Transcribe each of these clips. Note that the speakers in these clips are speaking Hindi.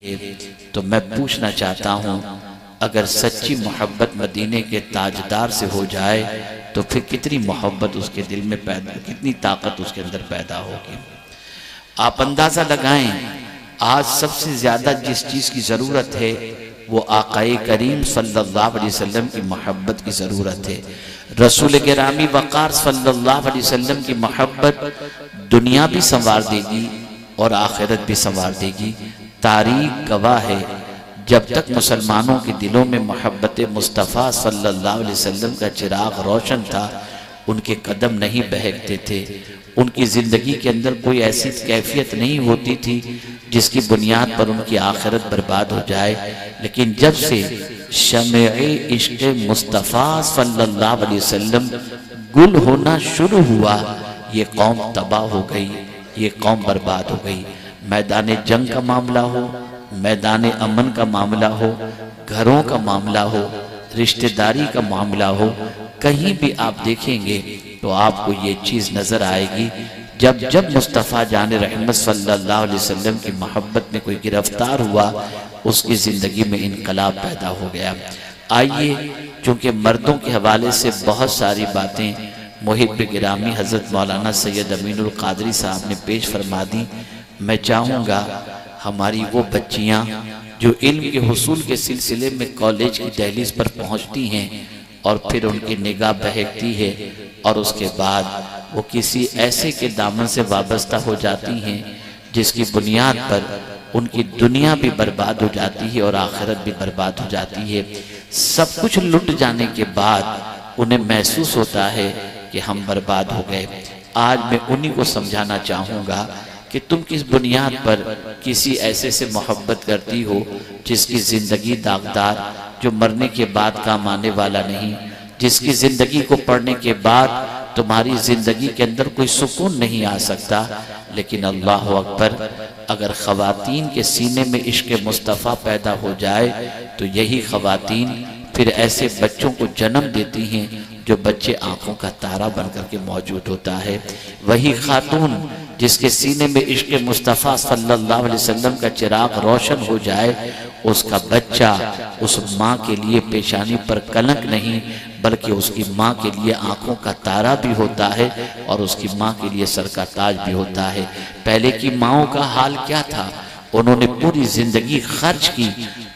तो मैं पूछना चाहता हूँ, अगर सच्ची मोहब्बत मदीने के ताजदार से हो जाए तो फिर कितनी मोहब्बत उसके दिल में पैदा, कितनी ताकत उसके अंदर पैदा होगी। आप अंदाज़ा लगाएं, आज सबसे ज़्यादा जिस चीज़ की ज़रूरत है वो आक़ाए करीम सल्लल्लाहु अलैहि वसल्लम की मोहब्बत की ज़रूरत है। रसूल गिरामी वक़ार सल्लल्लाहु अलैहि वसल्लम की मोहब्बत दुनिया भी संवार देगी और आखिरत भी संवार देगी। तारीख गवाह है, जब तक मुसलमानों के दिलों में मोहब्बत मुस्तफ़ा सल्लल्लाहु अलैहि वसल्लम का चिराग रोशन था, उनके कदम नहीं बहकते थे, उनकी ज़िंदगी के अंदर कोई ऐसी कैफियत नहीं होती थी जिसकी बुनियाद पर उनकी आखिरत बर्बाद हो जाए। लेकिन जब से शम्ए इश्क़ मुस्तफ़ा सल्लल्लाहु अलैहि वसल्लम गुल होना शुरू हुआ, ये कौम तबाह हो गई, ये कौम बर्बाद हो गई। मैदान जंग का मामला हो, मैदान अमन का मामला हो, घरों का मामला हो, रिश्तेदारी का मामला हो, कहीं भी आप देखेंगे तो आपको ये चीज़ नज़र आएगी। जब जब मुस्तफ़ा जान रहमत सल्लल्लाहु अलैहि वसल्लम की मोहब्बत में कोई गिरफ्तार हुआ, उसकी ज़िंदगी में इनकलाब पैदा हो गया। आइए, चूँकि मर्दों के हवाले से बहुत सारी बातें मुहिब गिरामी हज़रत मौलाना सैयद अमीनुल क़ादरी साहब ने पेश फरमा दी, मैं चाहूँगा हमारी वो बच्चियाँ जो इल्म के हुसूल के सिलसिले में कॉलेज की दहलीज पर पहुँचती हैं और फिर उनकी निगाह बहकती है और उसके बाद वो किसी ऐसे के दामन से वाबस्ता हो जाती हैं जिसकी बुनियाद पर उनकी दुनिया भी बर्बाद हो जाती है और आखिरत भी बर्बाद हो जाती है। सब कुछ लुट जाने के बाद उन्हें महसूस होता है कि हम बर्बाद हो गए। आज मैं उन्हीं को समझाना चाहूँगा कि तुम किस बुनियाद पर किसी ऐसे से मोहब्बत करती हो जिसकी ज़िंदगी दागदार, जो मरने के बाद काम आने वाला नहीं, जिसकी ज़िंदगी को पढ़ने के बाद तुम्हारी ज़िंदगी के अंदर कोई सुकून नहीं आ सकता। लेकिन अल्लाह अकबर, अगर ख़वातीन के सीने में इश्क़ मुस्तफ़ा पैदा हो जाए तो यही ख़वातीन फिर ऐसे बच्चों को जन्म देती हैं जो बच्चे आँखों का तारा बन कर के मौजूद होता है। वही खातून जिसके सीने में इश्क़ मुस्तफ़ा सल्लल्लाहु अलैहि वसल्लम का चिराग रोशन हो जाए, उसका बच्चा उस माँ के लिए पेशानी पर कलंक नहीं बल्कि उसकी माँ के लिए आँखों का तारा भी होता है और उसकी माँ के लिए सर का ताज भी होता है। पहले की माँओं का हाल क्या था? उन्होंने पूरी ज़िंदगी खर्च की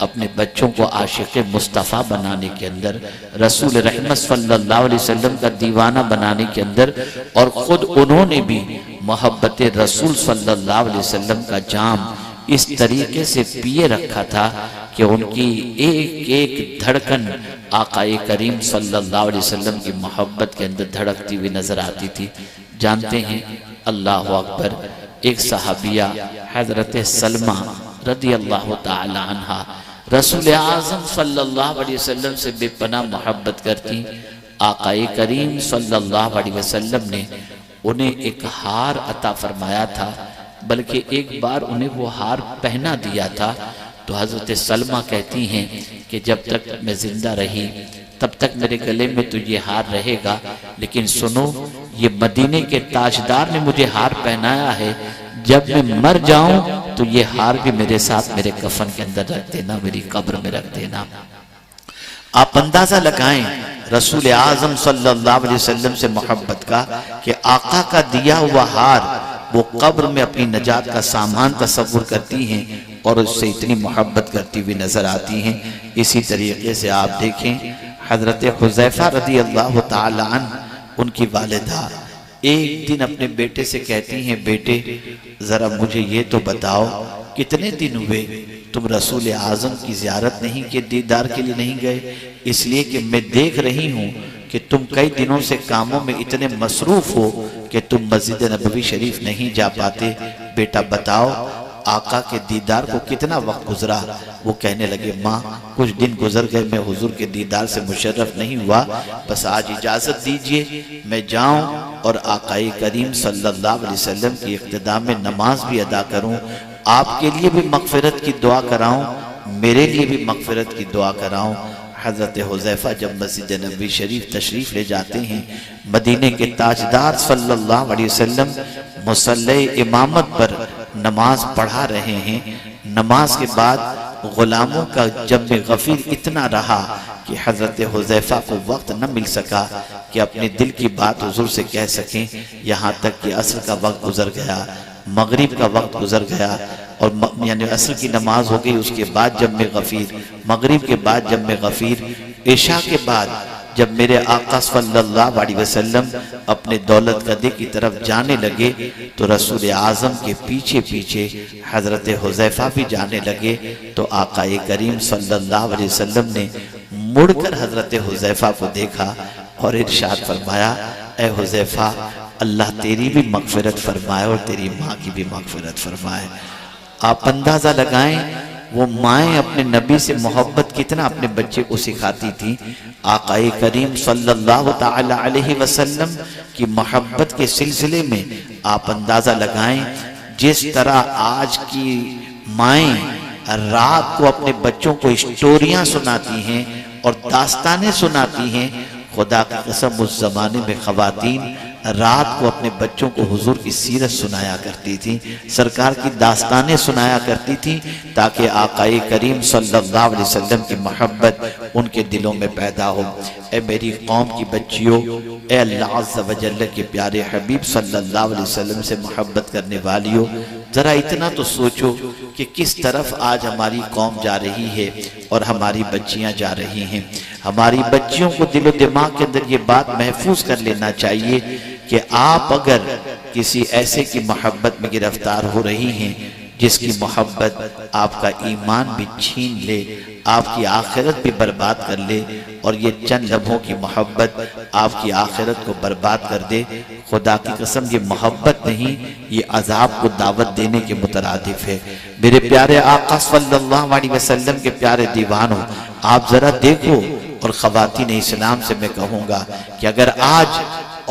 अपने बच्चों को आशिक़ मुस्तफ़ा बनाने के अंदर, रसूल रहमत सल्लल्लाहु अलैहि वसल्लम का दीवाना बनाने के अंदर, और ख़ुद उन्होंने भी मोहब्बत रसूल सल्लल्लाहु अलैहि वसल्लम का जाम इस तरीके से पिए रखा था कि उनकी एक एक धड़कन आक़ाए करीम सल्लल्लाहु अलैहि वसल्लम की मोहब्बत के अंदर धड़कती हुई नज़र आती थी। जानते हैं, अल्लाह अकबर, एक सहाबिया हज़रत सलमा रदी अल्लाह ताला अन्हा रसूल आज़म सल्लल्लाहु अलैहि वसल्लम से बेपनाह मोहब्बत करती। आक़ाए करीम सल्लल्लाहु अलैहि वसल्लम ने उन्हें एक हार अता फरमाया था, बल्कि एक बार उन्हें वो हार पहना दिया था। तो हज़रत सलमा कहती हैं कि जब तक मैं ज़िंदा रही तब तक मेरे गले में तो ये हार रहेगा, लेकिन सुनो, ये मदीने के ताजदार ने मुझे हार पहनाया है, जब मैं मर जाऊं तो ये हार भी मेरे साथ मेरे कफन के अंदर रख देना, मेरी कब्र में रख देना। आप अंदाज़ा लगाएं रसूल आज़म सल्लल्लाहु अलैहि वसल्लम से मोहब्बत का, कि आका का दिया हुआ हार वो कब्र में अपनी नजात का सामान तस्वुर करती हैं और उससे इतनी मोहब्बत करती हुई नज़र आती हैं। इसी तरीके से आप देखें, हज़रत हुज़ैफ़ा रदी अल्लाह ताला अन्हु, उनकी वालिदा एक दिन अपने बेटे से कहती हैं, बेटे ज़रा मुझे ये तो बताओ, कितने दिन हुए तुम रसूल आज़म की ज़ियारत नहीं के दीदार के लिए नहीं गए? इसलिए कि मैं देख रही हूँ कि तुम कई दिनों से कामों में इतने मसरूफ़ हो कि तुम मस्जिद नबवी शरीफ नहीं जा पाते। बेटा बताओ, आका के दीदार को कितना वक्त गुजरा? वो कहने लगे, माँ कुछ दिन गुजर गए, मैं हुजूर के दीदार से मुशर्रफ नहीं हुआ, बस आज इजाज़त दीजिए मैं जाऊँ और आकाए करीम सल्लल्लाहु अलैहि वसल्लम की इक़्तिदा में नमाज भी अदा करूँ, आपके लिए भी मग़फ़िरत की दुआ कराऊँ, मेरे लिए भी मग़फ़िरत की दुआ कराऊँ। हज़रत हुज़ैफ़ा जब मस्जिद नबवी शरीफ तशरीफ़ ले जाते हैं, मदीने के ताजदार सल्लल्लाहु अलैहि वसल्लम मुसल्ले इमामत पर नमाज पढ़ा रहे हैं, नमाज के बाद गुलामों का जब में गफीर इतना रहा कि हजरत हुज़ैफा को वक्त न मिल सका कि अपने दिल की बात हुजूर से कह सकें। यहाँ तक कि असर का वक्त गुजर गया, मगरिब का वक्त गुजर गया और यानी असर की नमाज हो गई, उसके बाद जब में गफीर, मगरिब के बाद जब में गफीर, इशा के बाद जब मेरे आका सल्लल्लाहु अलैहि वसल्लम अपने दौलत कदे की तरफ जाने लगे तो रसूल आज़म के पीछे पीछे हजरत हुज़ैफा भी जाने लगे। तो आका करीम सल्लल्लाहु अलैहि वसल्लम ने मुड़कर हजरत हुज़ैफा को देखा और इरशाद फरमाया, ए हुज़ैफा, अल्लाह तेरी भी मगफिरत फरमाए और तेरी माँ की भी मगफिरत फरमाए। आप अंदाजा लगाएं वो माएँ अपने नबी से मोहब्बत कितना अपने बच्चे को सिखाती थी। आकाए करीम सल्लल्लाहु ताला अलैहि वसल्लम की मोहब्बत के सिलसिले में आप अंदाजा लगाएं, जिस तरह आज की माएँ रात को अपने बच्चों को स्टोरियां सुनाती हैं और दास्तानें सुनाती हैं, खुदा की कसम उस जमाने में खवातीन रात को अपने बच्चों को हुजूर की सीरत सुनाया करती थी, सरकार की दास्तानें सुनाया करती थी, ताकि आकाए करीम सल्लल्लाहु अलैहि वसल्लम की मोहब्बत उनके दिलों में पैदा हो। ए मेरी कौम की बच्चियों, ए अल्लाह अज़्ज़ व जल्ल के प्यारे हबीब सल्लल्लाहु अलैहि वसल्लम से मोहब्बत करने वालियों, जरा इतना तो सोचो कि किस तरफ आज हमारी कौम जा रही है और हमारी बच्चियां जा रही हैं। हमारी बच्चियों को दिलो दिमाग के अंदर ये बात महफूज कर लेना चाहिए कि आप अगर किसी ऐसे की मोहब्बत में गिरफ्तार हो रही हैं जिसकी मोहब्बत आपका ईमान भी छीन ले, आपकी आखिरत भी बर्बाद कर ले, और ये चंद लम्हों की मोहब्बत आपकी आखिरत को बर्बाद कर दे, खुदा की कसम ये मोहब्बत नहीं, ये अजाब को दावत देने के मुतरादिफ है। मेरे प्यारे आका सल्लल्लाहु अलैहि वसल्लम के प्यारे दीवानों, आप जरा देखो, और खवातीन इस्लाम से मैं कहूँगा कि अगर आज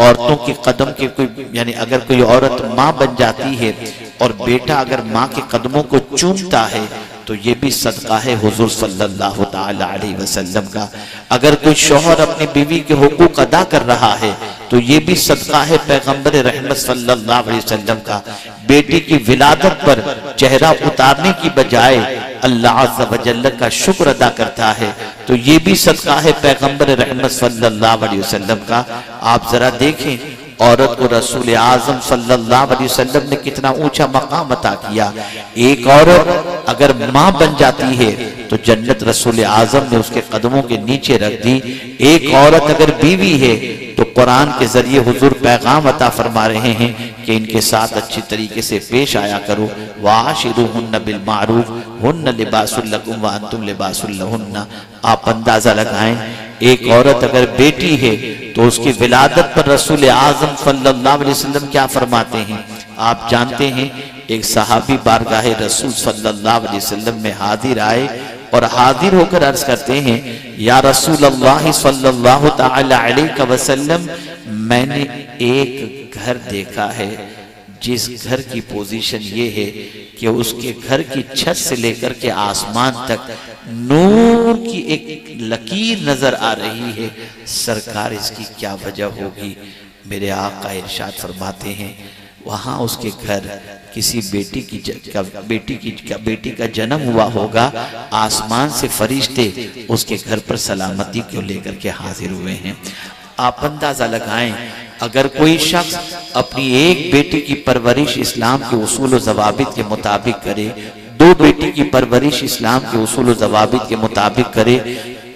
औरतों के कदम के कोई यानी अगर कोई औरत माँ बन जाती है और बेटा अगर माँ के कदमों को चूमता है तो ये भी सदका है हुजूर सल्लल्लाहु ताला अलैहि वसल्लम का। अगर कोई शौहर अपनी बीवी के हुकूक अदा कर रहा है तो ये भी सदका है पैगंबर रहमत सल्लल्लाहु अलैहि वसल्लम का। बेटी की विलादत पर चेहरा उतारने की बजाय अल्लाह अज़्ज़ व जल्ल का शुक्र अदा करता है तो ये भी सदका है पैगंबर रहमत सल्लल्लाहु अलैहि वसल्लम का। आप जरा देखें, औरत को रसूल आज़म सल्लल्लाहु अलैहि वसल्लम ने कितना ऊंचा मकाम अता किया। एक औरत अगर माँ बन जाती है तो जन्नत रसूल आज़म ने उसके कदमों के नीचे रख दी। एक औरत अगर बीवी है तो कुरान के जरिए हुजूर पैगाम अता फरमा रहे हैं कि इनके साथ अच्छी तरीके से पेश आया करो। वाशिरुहुन्ना बिल मारूफ हुन्ना लिबासुल लकुम व अंतुम लिबासुल लहुन्ना। आप अंदाजा लगाएं, एक औरत अगर बेटी है तो उसकी विलादत पर रसूल आज़म सल्लल्लाहु अलैहि वसल्लम क्या फरमाते हैं आप जानते हैं। एक सहाबी बारगाहे रसूल सल्लल्लाहु अलैहि वसल्लम में हाजिर आए और हाजिर होकर अर्ज करते हैं, या रसूल अल्लाह सल्लल्लाहु ताला अलैहि वसल्लम, मैंने एक घर देखा है जिस घर की पोजीशन ये है कि उसके घर की छत से लेकर के आसमान तक नूर की एक लकीर नजर आ रही है। सरकार इसकी क्या वजह होगी? मेरे आका इरशाद फरमाते हैं, वहां उसके घर किसी बेटी का जन्म हुआ होगा, आसमान से फरिश्ते उसके घर पर सलामती को लेकर के हाजिर हुए हैं। आप अंदाजा लगाएं, अगर कोई शख्स अपनी एक बेटी की परवरिश इस्लाम के उसूल व ज़वाबित के मुताबिक करे, दो बेटी की परवरिश इस्लाम के उसूल व ज़वाबित के मुताबिक करे,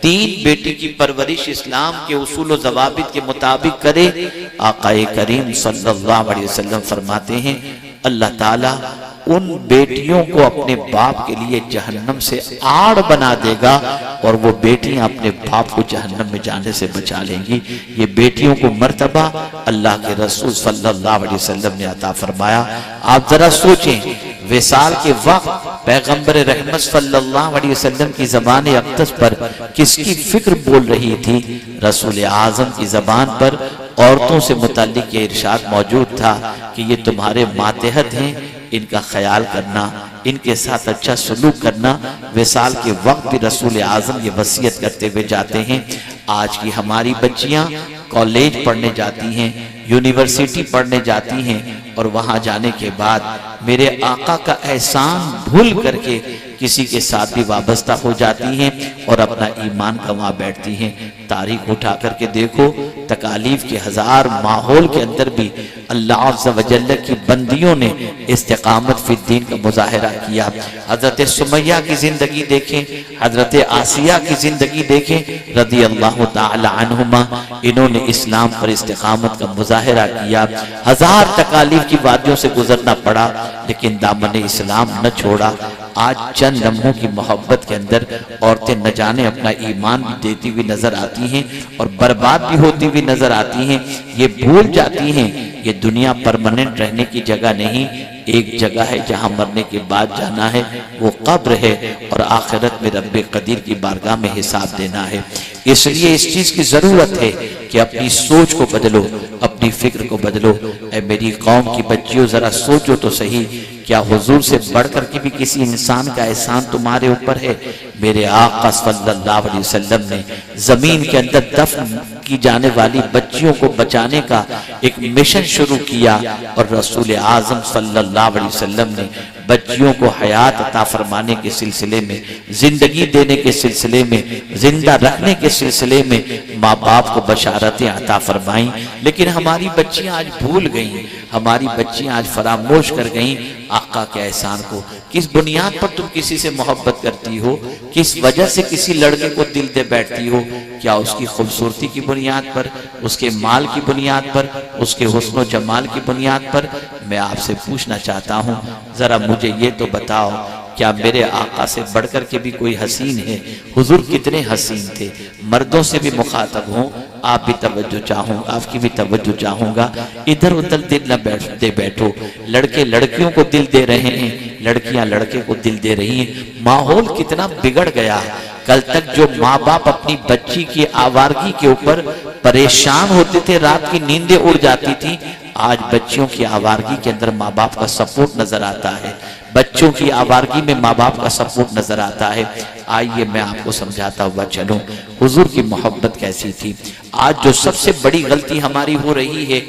तीन बेटी की परवरिश इस्लाम के उसूल व ज़वाबित के मुताबिक करे, आकाए करीम सल्लल्लाहु अलैहि वसल्लम फरमाते हैं अल्लाह ताला उन बेटियों को अपने बाप के लिए जहन्नम से आड़ बना देगा और वो बेटियां अपने बाप को जहन्नम में जाने से बचा लेंगी। ये बेटियों को मर्तबा अल्लाह के रसूल सल्लल्लाहु अलैहि वसल्लम ने अता फरमाया। आप जरा सोचें, विसाल के वक्त पैगंबर रहमत सल्लल्लाहु अलैहि वसल्लम की ज़बान अक़दस पर किसकी फिक्र बोल रही थी? रसूल आज़म की ज़बान पर औरतों से मुताल्लिक ये इरशाद मौजूद था कि ये तुम्हारे मातहत हैं, इनका ख्याल करना, इनके साथ अच्छा सलूक करना। विसाल के वक्त भी रसूल आज़म ये वसीयत करते हुए जाते हैं। आज की हमारी बच्चियां कॉलेज पढ़ने जाती हैं, यूनिवर्सिटी पढ़ने जाती हैं और वहां जाने के बाद मेरे आका का एहसान भूल करके किसी के साथ भी वाबस्ता हो जाती हैं और अपना ईमान गंवा बैठती हैं। तारीख उठा करके देखो, तकालीफ के हजार माहौल के अंदर भी अल्लाह अज़्ज़ व जल्ल की बंदियों ने इस्तिकामत फिद दीन का मुजाहिरा किया। हजरत सुमैया की जिंदगी देखें, हजरत आसिया की जिंदगी देखें रदी अल्लाह ताला अन्हुमा, इन्होंने इस्लाम पर इस्तिकामत का मुजाहिरा किया। हजार तकालीफ की वादियों से गुजरना पड़ा लेकिन दामन इस्लाम न छोड़ा। आज चंद लम्हों की मोहब्बत के अंदर औरतें न जाने अपना ईमान भी देती हुई नजर आती हैं और बर्बाद भी होती हुई नजर आती हैं। ये भूल जाती हैं ये दुनिया परमानेंट रहने की जगह नहीं, एक जगह है जहां मरने के बाद जाना है, वो कब्र है और आखिरत में रब्बे कदीर की बारगाह में हिसाब देना है। इसलिए इस चीज की जरूरत है कि अपनी सोच को बदलो, अपनी फिक्र को बदलो। ऐ मेरी कौम की बच्चियों, जरा सोचो तो सही, क्या हुजूर से बढ़कर के भी किसी इंसान का एहसान तुम्हारे ऊपर है? मेरे आका सल्लल्लाहु अलैहि वसल्लम ने जमीन के अंदर दफन की जाने वाली बच्चियों को बचाने का एक मिशन शुरू किया और रसूल आजम सल्लल्लाहु अलैहि वसल्लम ने बच्चियों को हयात अता फरमाने के सिलसिले में, जिंदगी देने के सिलसिले में, जिंदा रखने के सिलसिले में माँ बाप को बशारतें अता फरमाई। लेकिन हमारी बच्चियां आज भूल गई, हमारी बच्चियां आज फरामोश कर गई आका के एहसान को। किस बुनियाद पर तुम किसी से मोहब्बत करती हो? किस वजह से किसी लड़के को दिल दे बैठती हो? क्या उसकी खूबसूरती की बुनियाद पर, उसके माल की बुनियाद पर, उसके हुस्न और जमाल की बुनियाद पर? मैं आपसे पूछना चाहता हूँ, जरा मुझे ये तो बताओ, क्या मेरे आका से बढ़कर के भी कोई हसीन है? हुजूर कितने हसीन थे। मर्दों से भी मुखातब हों, आप भी तवज्जो चाहूँ, आपकी भी तवज्जो चाहूँगा। इधर उधर दिल न दे बैठो। लड़के लड़कियों को दिल दे रहे हैं, लड़कियां लड़के को दिल दे रही हैं। माहौल कितना बिगड़ गया। कल तक जो माँ बाप अपनी बच्ची की आवारगी के ऊपर परेशान होते थे, रात की नींदें उड़ जाती थी, आज बच्चियों की आवारगी के अंदर माँ बाप का सपोर्ट नजर आता है। बच्चों की आवारगी में माँ बाप का सपोर्ट नजर आता है। आइए मैं आपको समझाता हुआ चलूं हुजूर की मोहब्बत कैसी थी। आज जो सबसे बड़ी गलती हमारी हो रही है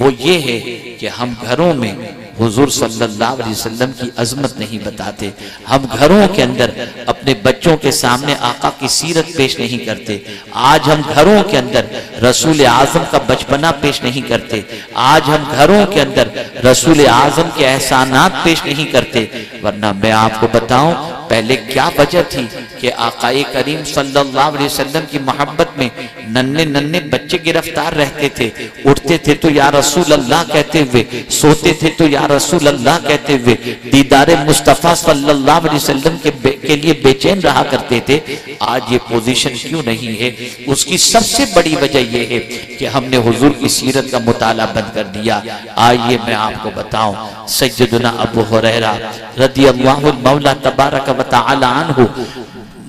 वो ये है कि हम घरों में हुजूर सल्लल्लाहु अलैहि वसल्लम की अजमत नहीं बताते। हम घरों के अंदर अपने बच्चों के सामने आका की सीरत पेश नहीं करते। आज हम घरों के अंदर रसूल आजम का बचपना पेश नहीं करते। आज हम घरों के अंदर रसूल आजम के एहसानात पेश नहीं करते। वरना मैं आपको बताऊं पहले क्या वजह थी कि आकाए करीम सल्लल्लाहु अलैहि वसल्लम की मोहब्बत में नन्हे नन्हे बच्चे गिरफ्तार रहते थे। उठते थे तो या रसूल अल्लाह कहते हुए, सोते थे तो या रसूल अल्लाह कहते हुए दीदारे मुस्तफा सल्लल्लाहु अलैहि वसल्लम के लिए बेचैन रहा करते थे। आज ये पोजीशन क्यों नहीं है? उसकी सबसे बड़ी वजह यह है कि हमने हुजूर की सीरत का मुताला बंद कर दिया। आइए मैं आपको बताऊं, सैयदना अबू हुरैरा रदियल्लाहु मौला तबारक व तआला अन्हु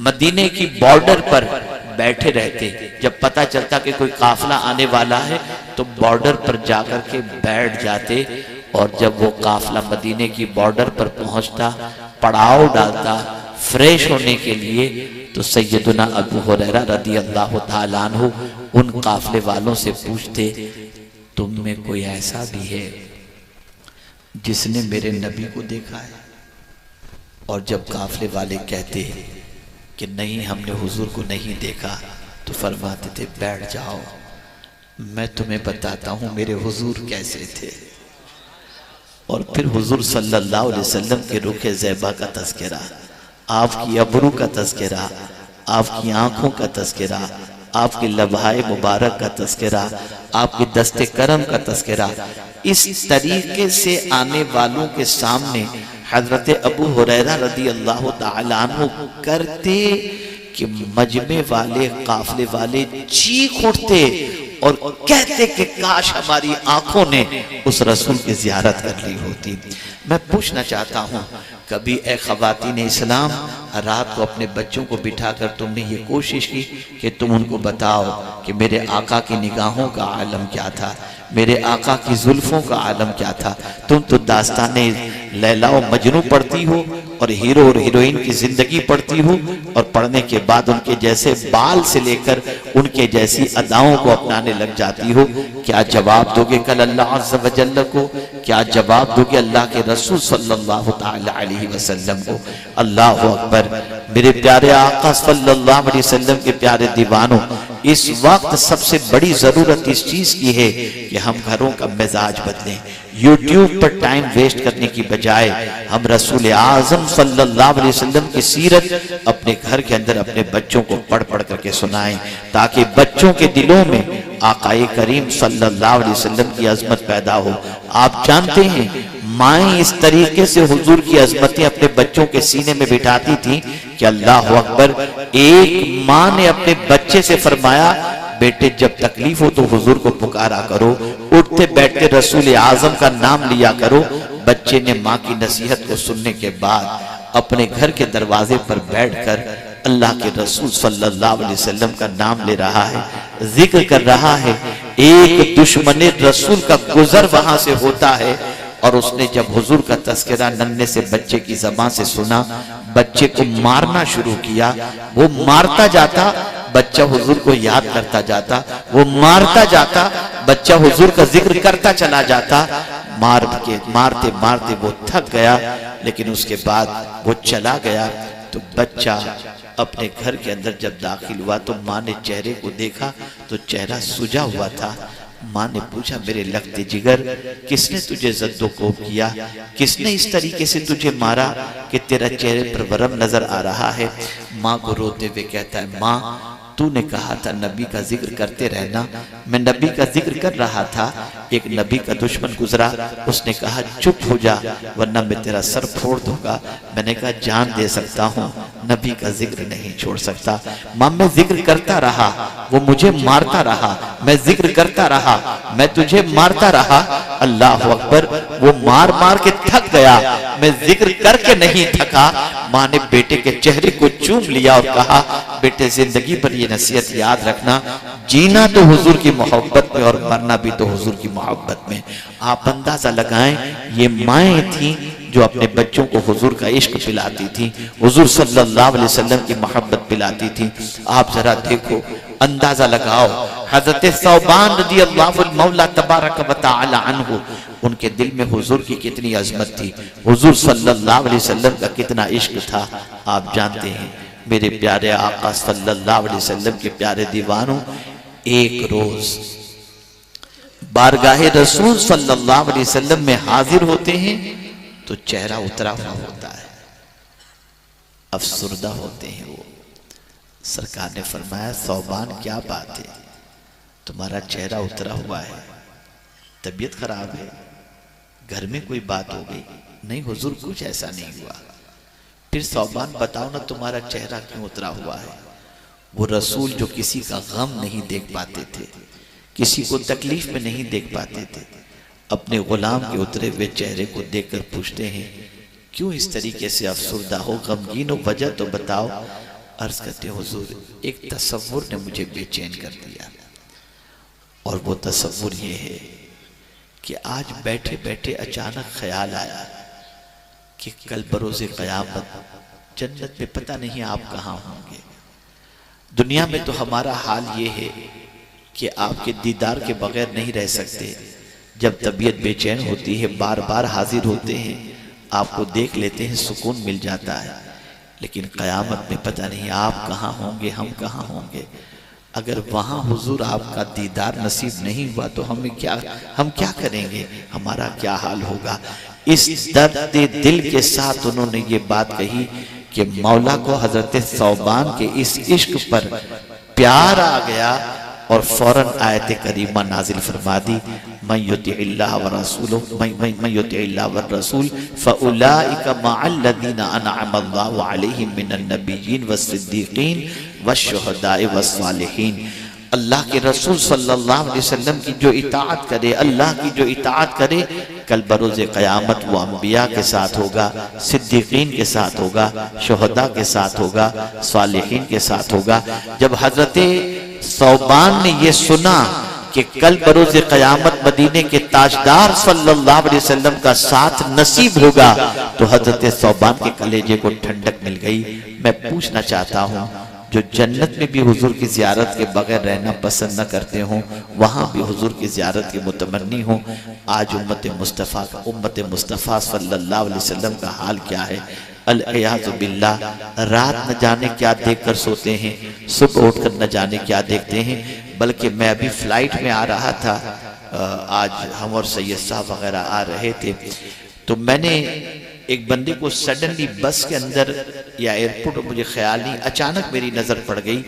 मदीने की बॉर्डर पर बैठे रहते। जब पता चलता कि कोई काफिला आने वाला है तो बॉर्डर पर जाकर के बैठ जाते और जब वो काफिला मदीने की बॉर्डर पर पहुंचता, पड़ाव डालता फ्रेश होने के लिए, तो सैयदना अबू हुरैरा रदियल्लाहु ताला अन्हु उन काफिले वालों से पूछते, तुम में कोई ऐसा भी है जिसने मेरे नबी को देखा है? और जब काफिले वाले कहते कि नहीं हमने हुजूर को नहीं देखा, तो फरमाते थे बैठ जाओ, मैं तुम्हें बताता हूं मेरे हुजूर कैसे थे। और फिर हुजूर सल्लल्लाहु अलैहि वसल्लम के रुखे ज़ैबा का तज़किरा, आपकी अबरू का तज़किरा, आपकी आंखों का तज़किरा, आपके लम्हाए मुबारक का तज़किरा, आपके दस्ते करम का तज़किरा। इस तरीके से आने वालों के सामने हजरत अबू हुरैरा रदियल्लाहु ताला अन्हु करते कि मजमे वाले काफिले वाले चीख उठते और कहते कि काश हमारी आंखों ने उस रसूल की जियारत कर ली होती। मैं पूछना चाहता हूँ, कभी ए ख़वातीन इस्लाम रात को अपने बच्चों को बिठाकर तुमने ये कोशिश की कि तुम उनको बताओ कि मेरे आका की निगाहों का आलम क्या था, मेरे आका की जुल्फों का आलम क्या था? तुम तो दास्ताने लैला और मजनू पढ़ती हो और हीरो और हीरोइन की जिंदगी पढ़ती हो और पढ़ने के बाद उनके जैसे बाल से लेकर उनके जैसी अदाओं को अपनाने लग जाती हो, क्या जवाब दोगे कल अल्लाह अज़्ज़ व जल्ल को? क्या जवाब दोगे अल्लाह के रसूल सल्लल्लाहु तआला अलैहि वसल्लम को? अल्लाह अकबर। मेरे प्यारे आका सल्लल्लाहु अलैहि वसल्लम के प्यारे दीवानों, इस वक्त सबसे बड़ी जरूरत इस चीज की है कि हम घरों का मिजाज बदलें। यूट्यूब पर टाइम वेस्ट करने की बजाय हम रसूल आजम सल्लल्लाहु अलैहि वसल्लम की सीरत अपने घर के अंदर अपने बच्चों को पढ़ पढ़ करके सुनाएं, ताकि बच्चों के दिलों में आकाए करीम सल्लल्लाहु अलैहि वसल्लम की अजमत पैदा हो। आप जानते हैं माएँ इस तरीके से हुजूर की अजमतें अपने बच्चों के सीने में बिठाती थी कि अल्लाह अकबर। एक माँ ने अपने बच्चे से फरमाया, बेटे जब तकलीफ हो तो हुजूर को पुकारा करो, उठते बैठते रसूल आजम का नाम लिया करो। बच्चे ने माँ की नसीहत को सुनने के बाद अपने घर के दरवाजे पर बैठकर अल्लाह के रसूल सल्लल्लाहु अलैहि वसल्लम का नाम ले रहा है, जिक्र कर रहा है। एक दुश्मन रसूल का गुजर वहां से होता है और उसने जब हुजूर का तस्करा नन्हे से बच्चे की ज़बान से सुना, बच्चे को मारना शुरू किया। वो मारता जाता, बच्चा हुजूर को याद करता जाता, वो मारता जाता, बच्चा हुजूर का जिक्र करता चला जाता। मारते मारते वो थक गया, लेकिन उसके बाद वो चला गया। तो बच्चा अपने घर के अंदर जब दाखिल हुआ तो माँ ने चेहरे को देखा तो चेहरा सूजा हुआ था। माँ ने पूछा, मेरे लगते जिगर, किसने तुझे जद्दोकोब किया? किसने इस तरीके से तुझे मारा कि तेरा चेहरे पर वरम नजर आ रहा है? माँ को रोते हुए कहता है, माँ तूने कहा था नबी का जिक्र करते रहना, मैं नबी का जिक्र कर रहा था। एक नबी का दुश्मन गुजरा, उसने कहा चुप हो जा वरना मैं तेरा सर फोड़ दूंगा। मैंने कहा जान दे सकता हूँ, नबी का जिक्र नहीं छोड़ सकता। माँ मैं जिक्र करता रहा, वो मुझे मारता रहा, मैं जिक्र करता रहा, मैं तुझे मारता रहा। अल्लाह अकबर। वो मार मार के थक गया, मैं जिक्र करके नहीं थका। माँ ने बेटे के चेहरे को चूम लिया और कहा, बेटे जिंदगी पर ये नसीहत याद रखना, जीना तो हुजूर की मोहब्बत में और मरना भी तो हुजूर की मोहब्बत में। आप अंदाजा लगाएं, ये माएँ थी जो अपने बच्चों को हुजूर का इश्क पिलाती थी, हुजूर सल्लल्लाहु अलैहि वसल्लम की मोहब्बत पिलाती थी। आप जरा देखो, अंदाजा लगाओ, हजरत सौबान रज़ियल्लाहु मौला तबारक व तआला अन्हु, उनके दिल में हुजूर की कितनी अजमत थी, हुजूर सल्लल्लाहु अलैहि वसल्लम का कितना इश्क था। आप जानते हैं मेरे प्यारे आका सल्लल्लाहु अलैहि वसल्लम के प्यारे दीवानों, एक रोज बारगाहे रसूल सल्लल्लाहु अलैहि वसल्लम में हाजिर होते हैं तो चेहरा उतरा हुआ होता है, अफसुर्दा होते हैं वो। सरकार ने फरमाया, सौबान क्या बात है, तुम्हारा चेहरा उतरा हुआ है, तबीयत खराब है, घर में कोई बात हो गई? नहीं हुजूर कुछ ऐसा नहीं हुआ। फिर सौबान बताओ ना तुम्हारा चेहरा क्यों उतरा हुआ है? वो रसूल जो किसी का गम नहीं देख पाते थे, किसी को तकलीफ में नहीं देख पाते थे, अपने गुलाम के उतरे हुए चेहरे को देखकर पूछते हैं, क्यों इस तरीके से अफसुर्दा हो, गमगीन हो, वजह तो बताओ। अर्ज करते हुजूर, एक तसव्वुर ने मुझे बेचैन कर दिया, और वो तसव्वुर ये है कि आज बैठे बैठे अचानक ख्याल आया कि कल बरोज़े क़यामत जन्नत में पता नहीं आप कहाँ होंगे। दुनिया में तो हमारा हाल ये है कि आपके दीदार के बगैर नहीं रह सकते। जब तबीयत बेचैन होती है, बार बार हाजिर होते हैं, आपको देख लेते हैं, सुकून मिल जाता है। लेकिन क़यामत में पता नहीं आप कहाँ होंगे, हम कहाँ होंगे। अगर वहाँ हुजूर आपका दीदार नसीब नहीं हुआ तो हम क्या करेंगे, हमारा क्या हाल होगा। इस दर्द दिल के साथ उन्होंने ये बात कही कि मौला को हजरत सौबान के इस इश्क पर प्यार आ गया और फौरन आयत करीमा नाजिल फरमा दी, मन युतिइल्लाह व रसूलहु मन युतिइल्लाह व रसूल फउलाइका मअल्लज़ीना अनअमल्लाहु अलैहिम मिनन नबिय्यीन वस्सिद्दीक़ीन वश्शुहदाए वस्सालिहीन। अल्लाह के रसूल सल्लल्लाहु अलैहि वसल्लम की जो इताअत करे, अल्लाह की जो इताअत करे, कल बरोज़े क़यामत वो अंबिया के साथ होगा, सिद्दीक़ीन के साथ होगा, शुहदा के साथ होगा, सालिहीन के साथ होगा। जब हजरत सौबान ने ये सुना कि कल बरोज़े क़यामत मदीने के ताजदार सल्लल्लाहु अलैहि वसल्लम का साथ नसीब होगा। तो हजरत सौबान के कलेजे को ठंडक मिल गई। मैं पूछना चाहता हूँ, जो जन्नत में भी हुजूर की ज़ियारत के बगैर रहना पसंद न करते हों, वहाँ भी हुजूर की ज़ियारत के मुतमन्नी हों, आज उम्मत मुस्तफ़ा सल्लल्लाहु अलैहि वसल्लम का हाल क्या है? अल-इयाज़ु बिल्लाह, रात न जाने क्या देख कर सोते हैं, सुबह उठकर न जाने क्या देखते हैं। बल्कि मैं अभी फ्लाइट में आ रहा था, आज हम और सैयद साहब वगैरह आ रहे थे, तो मैंने एक बंदे को सडनली बस के अंदर या एयरपोर्ट, मुझे ख्याल नहीं, अचानक मेरी नज़र पड़ गई।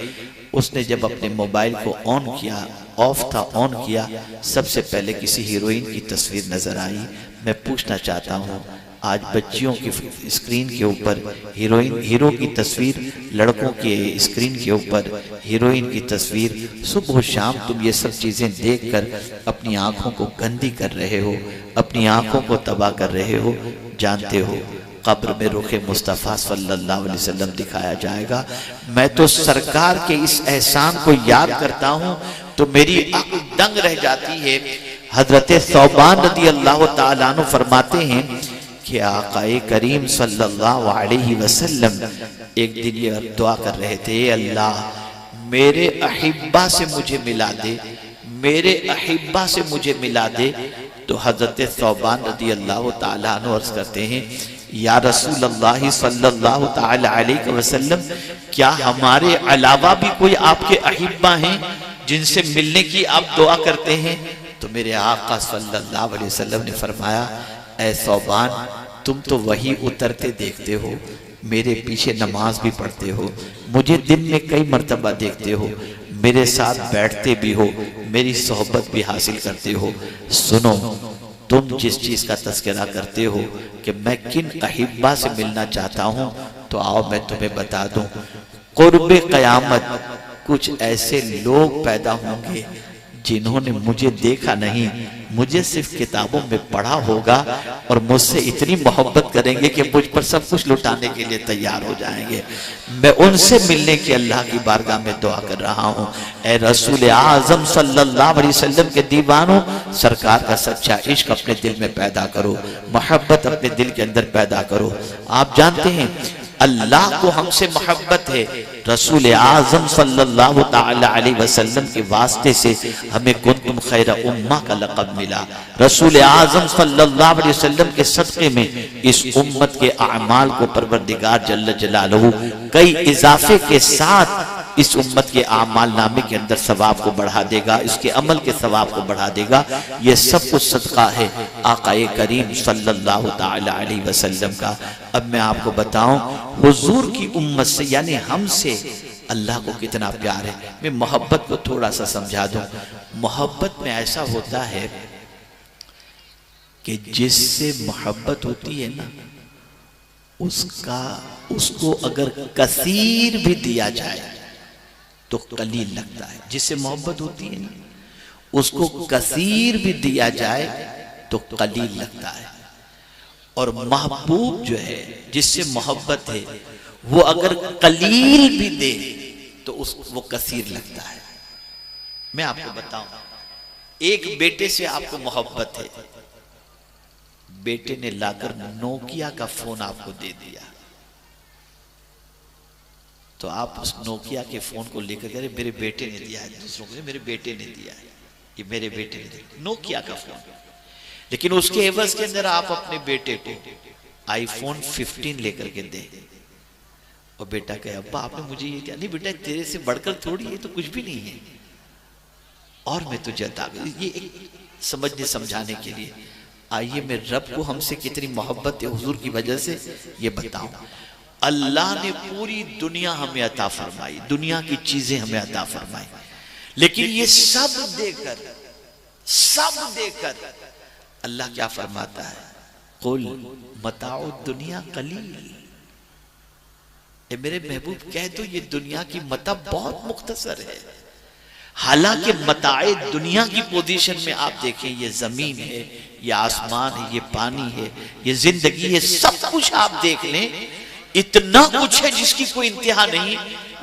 उसने जब अपने मोबाइल को ऑन किया, ऑफ था, ऑन किया, सबसे पहले किसी हीरोइन की तस्वीर नज़र आई। मैं पूछना चाहता हूँ, आज बच्चियों की स्क्रीन के ऊपर हीरो की तस्वीर, लड़कों के स्क्रीन के ऊपर हीरोइन की तस्वीर, सुबह शाम तुम ये सब चीज़ें देखकर अपनी आंखों को गंदी कर रहे हो, अपनी आंखों को तबाह कर रहे हो। जानते हो कब्र में रुखे मुस्तफ़ा सल्लल्लाहु अलैहि वसल्लम दिखाया जाएगा। मैं तो सरकार के इस एहसान को याद करता हूँ तो मेरी अक्ल दंग रह जाती है। हजरत सौबान रज़ी अल्लाह ताला अन्हु फरमाते हैं कि आक़ाए करीम सल्लल्लाहु अलैहि वसल्लम एक दिन ये दुआ कर रहे थे, अल्लाह मेरे अहिब्बा से मुझे मिला दे, मेरे अहिब्बा से मुझे मिला दे। तो हजरत सौबान रज़ी अल्लाह ताला अन्हु अर्ज़ करते हैं, या रसूल अल्लाह सल्लल्लाहु ताला अलैहि वसल्लम, क्या हमारे अलावा भी कोई आपके अहिब्बा हैं जिनसे मिलने की आप दुआ करते हैं? तो मेरे आका सल्लल्लाहु अलैहि वसल्लम ने फरमाया, ऐ सौबान, तुम तो वही उतरते देखते हो, मेरे पीछे नमाज भी पढ़ते हो, मुझे दिन में कई मर्तबा देखते हो, मेरे साथ बैठते भी हो, मेरी सोहबत भी हासिल करते हो। सुनो, तुम जिस चीज़ का तज़किरा करते हो कि मैं किन अहिब्बा से मिलना चाहता हूँ, तो आओ मैं तुम्हें बता दूँ। क़ुर्बे क़यामत कुछ ऐसे लोग पैदा होंगे जिन्होंने मुझे देखा नहीं, मुझे सिर्फ किताबों में पढ़ा होगा और मुझसे इतनी मोहब्बत करेंगे कि मुझ पर सब कुछ लुटाने के लिए तैयार हो जाएंगे। मैं उनसे मिलने की अल्लाह की बारगाह में दुआ कर रहा हूँ। ऐ रसूल आज़म सल्लल्लाहु अलैहि वसल्लम के दीवानों, सरकार का सच्चा इश्क अपने दिल में पैदा करो, मोहब्बत अपने दिल के अंदर पैदा करो। आप जानते हैं अल्लाह को हमसे मोहब्बत है, रसूल आज़म सल्लल्लाहु ताला अलैहि वसल्लम के वास्ते से हमें कुंतुम खैर उम्मा का लक़ब मिला। रसूल आज़म सल्लल्लाहु अलैहि वसल्लम के सदक़े में इस उम्मत के अमाल को परवरदिगार जल्ल जलालहू कई इजाफे के साथ इस उम्मत के आमाल नामे के अंदर सवाब को बढ़ा देगा, इसके अमल के सवाब को बढ़ा देगा। ये सब कुछ सदका है आक़ाए करीम सल्लल्लाहु ताला अलैहि वसल्लम का। अब मैं आपको बताऊं, हुजूर की उम्मत से यानी हमसे अल्लाह को कितना प्यार है। मैं मोहब्बत को थोड़ा सा समझा दूं। मोहब्बत में ऐसा होता है कि जिससे मोहब्बत होती है ना, उसको अगर कसीर भी दिया जाए तो कलील लगता है। जिससे मोहब्बत होती है ना, उसको कसीर भी दिया जाए तो कलील लगता है। और महबूब जो है, जिससे मोहब्बत है, वो अगर कलील भी दे तो वो कसीर लगता है। मैं आपको बताऊं, एक बेटे से आपको मोहब्बत है, बेटे ने लाकर नोकिया का फोन आपको दे दिया, तो आप उस नोकिया के फोन को लेकर कह रहे मेरे बेटे ने दिया है, दूसरों को मेरे बेटे ने दिया है, ये मेरे बेटे ने दिया नोकिया का फोन। लेकिन उसके एवज के अंदर आप अपने बेटे को आईफोन 15 लेकर के दे, और बेटा कहे अब्बा आपने मुझे ये क्या? नहीं बेटा, तेरे से बढ़कर थोड़ी, ये तो कुछ भी नहीं है, और मैं तुझे अता कर। ये एक समझने समझाने के लिए। आइए मैं रब को हमसे कितनी मोहब्बत है हुजूर की वजह से ये बताऊं। अल्लाह ने पूरी दुनिया हमें अता फरमाई, दुनिया की चीजें हमें अता फरमाई, लेकिन ये सब देकर अल्लाह क्या फरमाता है? कुल मताउ दुनिया कलील। ए मेरे महबूब कह दो ये दुनिया की मता बहुत मुख्तसर है। हालांकि मताए दुनिया की पोजीशन में आप देखें, ये जमीन है, ये आसमान है, ये पानी है, ये जिंदगी है, सब कुछ आप देख लें, इतना कुछ है जिसकी कोई इंतहा नहीं,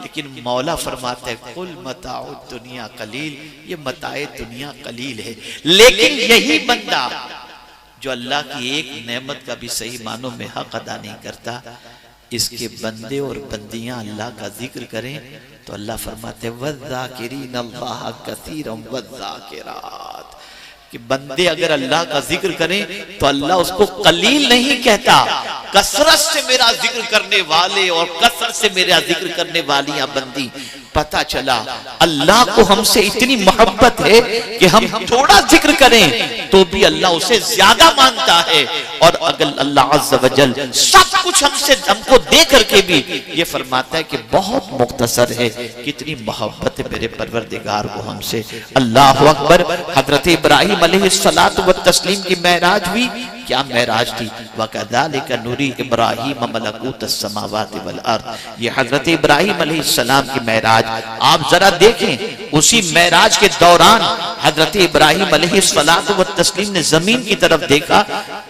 लेकिन मौला फरमाता है कुल मताउ दुनिया कलील, ये मताए दुनिया कलील है। लेकिन यही बंदा जो अल्लाह की एक नेमत का भी सही मानों में हक अदा नहीं करता, इसके बंदे और बंदियां अल्लाह का जिक्र करें तो अल्लाह फरमाते वज़्ज़ाकिरीन अल्लाह कसीरम वज़्ज़ाकिरात, कि बंदे अगर अल्लाह का जिक्र करें तो अल्लाह उसको कलील नहीं कहता, कसरत से मेरा जिक्र करने वाले और कसरत से मेरा जिक्र करने वालियां बंदी। पता चला अल्लाह को हमसे इतनी मोहब्बत है कि हम थोड़ा जिक्र करें तो भी अल्लाह उसे ज्यादा मानता है, और अगर अल्लाह अज़्ज़ व जल सब कुछ हमको दे करके भी ये फरमाता है कि बहुत मुख्तसर है, कितनी मोहब्बत है मेरे परवरदिगार को हमसे। अल्लाह अकबर। हजरत इब्राहिम अलैहिस्सलातु व तस्लीम की मेराज हुई, क्या मेराज थी, वकज़ालिका नूरी इब्राहिम मलकूतस समावाति वल अर्द, ये हजरत इब्राहिम अलैहिस्सलाम की मेराज आप जरा देखें। उसी मेराज के दौरान हजरत इब्राहिम अलैहिस्सलातु व तस्लीम ने जमीन की तरफ देखा,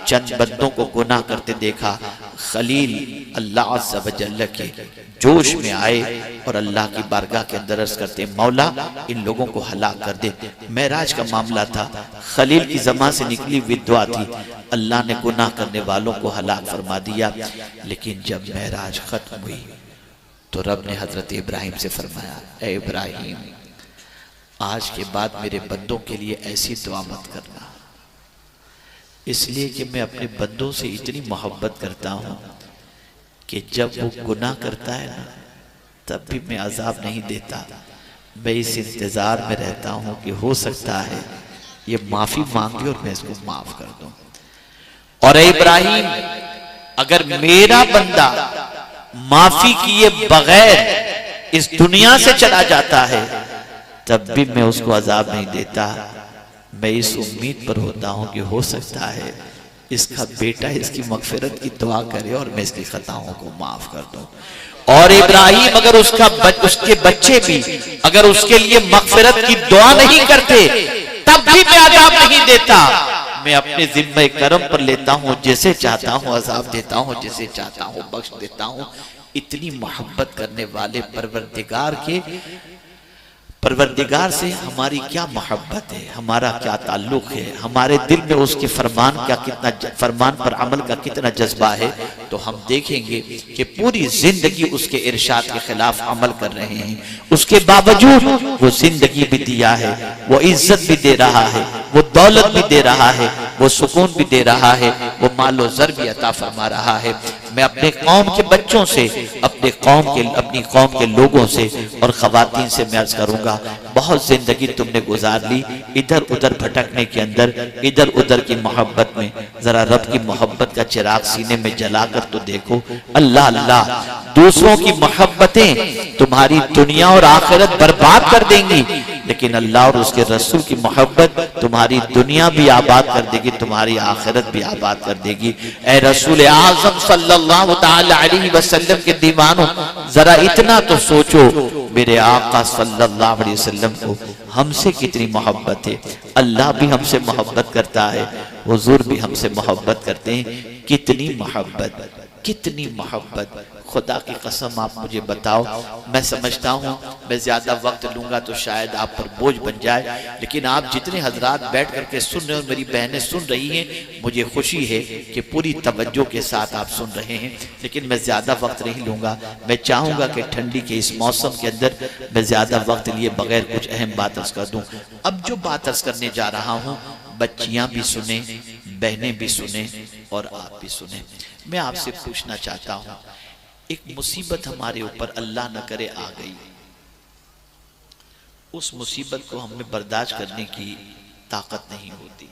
चंद बंदों को गुनाह करते देखा, खलील अल्लाह अज़्ज़ व जल्ल के जोश में आए और अल्लाह की बारगाह के अंदर अर्ज़ करते मौला इन लोगों को हलाक कर दे। मेराज का मामला था, खलील की ज़बान से निकली विदवा थी, अल्लाह ने गुनाह करने वालों को हलाक फरमा दिया। लेकिन जब मेराज खत्म हुई तो रब ने हजरत इब्राहिम से फरमाया, ए इब्राहिम आज के बाद मेरे बंदों के लिए ऐसी दुआ मत करना, इसलिए कि मैं अपने बंदों से इतनी मोहब्बत करता हूं कि जब वो गुनाह करता है ना तब भी मैं अजाब नहीं देता, मैं इस इंतजार में रहता हूं कि हो सकता है ये माफी मांगे और मैं इसको माफ कर दूं। और इब्राहिम अगर मेरा बंदा माफी किए बगैर इस दुनिया से चला जाता है तब भी मैं उसको अजाब नहीं देता, मैं इस उम्मीद पर होता हूं कि हो सकता है इसका बेटा इसकी मगफिरत की दुआ करे और मैं इसकी खताओं को माफ कर दूं। और इब्राहिम अगर उसके बच्चे भी अगर उसके लिए मगफिरत की दुआ नहीं करते तब भी मैं अजाब नहीं देता, मैं अपने जिम्मे करम पर लेता हूं, जैसे चाहता हूं अजाब देता हूं, जैसे चाहता हूं बख्श देता हूं। इतनी मोहब्बत करने वाले परवरदिगार से हमारी क्या मोहब्बत है, हमारा क्या ताल्लुक है, हमारे दिल में उसके फरमान पर अमल का कितना जज्बा है, तो हम देखेंगे कि पूरी जिंदगी उसके इरशाद के खिलाफ अमल कर रहे हैं, उसके बावजूद वो जिंदगी भी दिया है, वो इज्जत भी दे रहा है, वो दौलत भी दे रहा है, वो सुकून भी दे रहा है, वो मालो ज़र भी अता फरमा रहा है। मैं अपने कौम के बच्चों से, अपनी कौम के लोगों से और खवातीन से मैं अर्ज करूंगा, बहुत जिंदगी तुमने गुजार ली इधर उधर भटकने के अंदर, इधर उधर की मोहब्बत में, जरा रब की मोहब्बत का चिराग सीने में जलाकर तो देखो। अल्लाह अल्लाह, दूसरों की मोहब्बतें तुम्हारी दुनिया और आखिरत बर्बाद कर देंगी, लेकिन अल्लाह और उसके रसूल की मोहब्बत तुम्हारी दुनिया भी आबाद कर देगी, तुम्हारी आखिरत भी आबाद कर देगी। ए रसूल आज़म सल्लल्लाहु तआला अलैहि वसल्लम के दीवानों, जरा इतना तो सोचो, मेरे आका सल्लल्लाहु अलैहि वसल्लम को हमसे कितनी मोहब्बत है, अल्लाह भी हमसे मोहब्बत करता है, हुजूर भी हमसे मोहब्बत करते हैं। कितनी मोहब्बत, कितनी मोहब्बत, खुदा की कसम आप मुझे बताओ। मैं समझता हूँ मैं ज्यादा वक्त लूंगा तो शायद आप पर बोझ बन जाए, लेकिन आप जितने हजरात बैठ करके सुन रहे हो, मेरी बहनें सुन रही हैं, मुझे खुशी है कि पूरी तवज्जो के साथ आप सुन रहे हैं, लेकिन मैं ज्यादा वक्त नहीं लूंगा। मैं चाहूंगा कि ठंडी के इस मौसम के अंदर मैं ज्यादा वक्त लिए बगैर कुछ अहम बात अर्ज कर दूं। अब जो बात अर्ज करने जा रहा हूँ, बच्चियां भी सुने, बहनें भी सुने और आप भी सुने। मैं आपसे पूछना चाहता हूँ, एक मुसीबत हमारे ऊपर अल्लाह न करे आ गई, उस मुसीबत को हमें बर्दाश्त करने की ताकत नहीं होती,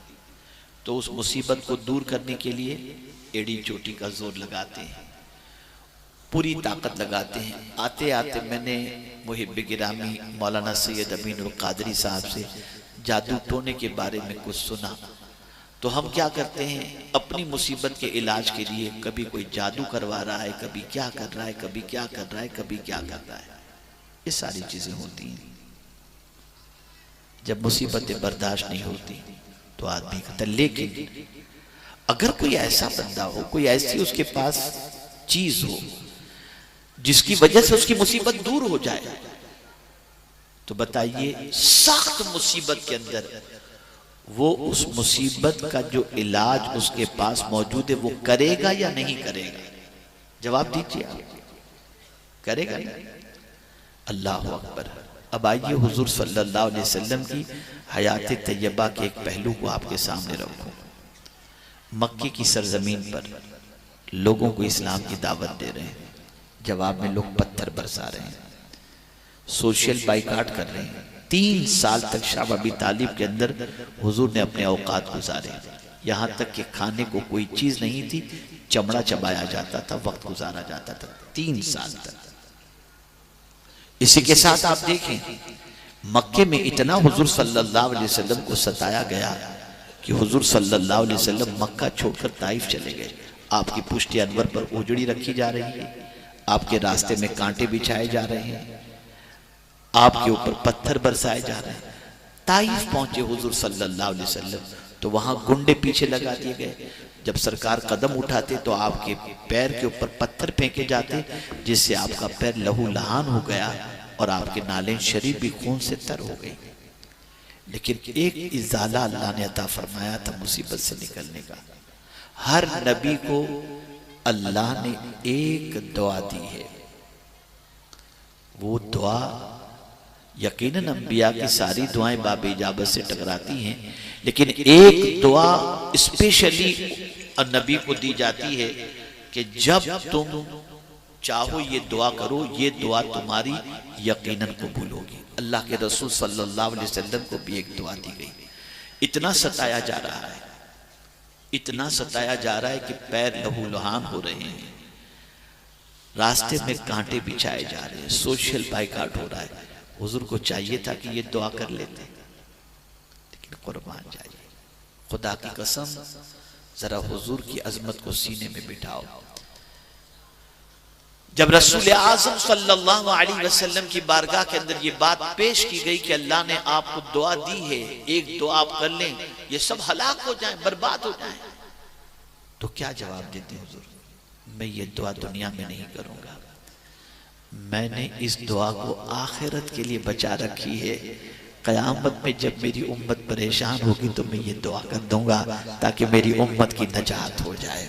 तो उस मुसीबत को दूर करने के लिए एड़ी चोटी का जोर लगाते हैं, पूरी ताकत लगाते हैं। आते आते मैंने मुहिब गिरामी मौलाना सैयद अमीन कादरी साहब से जादू टोने के बारे में कुछ सुना, तो हम क्या करते हैं, अपनी मुसीबत के इलाज के लिए कभी कोई जादू करवा रहा है, कभी क्या कर रहा है, कभी क्या कर रहा है, कभी क्या कर रहा है, ये सारी चीजें होती हैं। जब मुसीबतें बर्दाश्त नहीं होती तो आदमी कहता, लेकिन अगर कोई ऐसा बंदा हो, कोई ऐसी उसके पास चीज हो जिसकी वजह से उसकी मुसीबत दूर हो जाए। तो बताइए सख्त मुसीबत के अंदर वो उस मुसीबत का जो इलाज उसके पास मौजूद है वो करेगा या नहीं करेगा? जवाब दीजिए आप। करेगा नहीं? अल्लाह अकबर। अब आइए हुजूर सल्लल्लाहु अलैहि वसल्लम की हयात तैयबा के एक पहलू को आपके सामने रखूं। मक्के की सरजमीन पर लोगों को इस्लाम की दावत दे रहे हैं, जवाब में लोग पत्थर बरसा रहे हैं, सोशल बाइकाट कर रहे हैं। 3 साल तक शाह अबी तालिब के अंदर हुजूर ने अपने औकात गुजारे, यहाँ तक कि खाने को कोई चीज नहीं थी, चमड़ा चबाया जाता था, वक्त गुजारा जाता था 3 साल तक। इसी के साथ आप देखें मक्के में इतना हुजूर सल्लल्लाहु अलैहि वसल्लम को सताया गया कि हुजूर सल्लल्लाहु अलैहि वसल्लम मक्का छोड़कर ताइफ चले गए। आपकी पुष्टि अनवर पर उजड़ी रखी जा रही है, आपके रास्ते में कांटे बिछाए जा रहे हैं, आपके ऊपर पत्थर बरसाए जा रहे हैं। ताइफ पहुंचे हुजूर सल्लल्लाहु अलैहि वसल्लम तो वहां गुंडे पीछे लगा दिए गए। जब सरकार कदम उठाते तो आपके पैर के ऊपर पत्थर फेंके जाते, जिससे आपका पैर लहू लहान हो गया और आपके नाले शरीफ भी खून से तर हो गई। लेकिन एक इजाला अल्लाह ने अता फरमाया था मुसीबत से निकलने का। हर नबी को अल्लाह ने एक दुआ दी है, वो दुआ यकीनन अंबिया की सारी दुआएं बाब इजाबत से टकराती हैं, लेकिन एक दुआ स्पेशली नबी को दी जाती है कि जब तुम चाहो ये दुआ करो, ये दुआ तुम्हारी यकीनन कबूल होगी। अल्लाह के रसूल सल्लल्लाहु अलैहि वसल्लम को भी एक दुआ दी गई। इतना सताया जा रहा है, इतना सताया जा रहा है कि पैर लहू लुहान हो रहे हैं, रास्ते में कांटे बिछाए जा रहे हैं, सोशल बाइकाट हो रहा है। हुजूर को चाहिए था कि ये दुआ कर लेते, लेकिन कुर्बान जाइए, खुदा की कसम जरा हुजूर की अजमत को सीने में बिठाओ। जब रसूल आज़म सल्लल्लाहु अलैहि वसल्लम की बारगाह के अंदर ये बात पेश की गई कि अल्लाह ने आपको दुआ दी है, एक दुआ आप कर लें, ये सब हलाक हो जाएं, बर्बाद हो जाएं, तो क्या जवाब देते हुजूर? मैं ये दुआ दुनिया में नहीं करूंगा, मैंने इस दुआ को आखिरत के लिए बचा रखी है। कयामत में जब मेरी उम्मत परेशान होगी तो मैं ये दुआ कर दूंगा ताकि मेरी उम्मत की नजात हो जाए।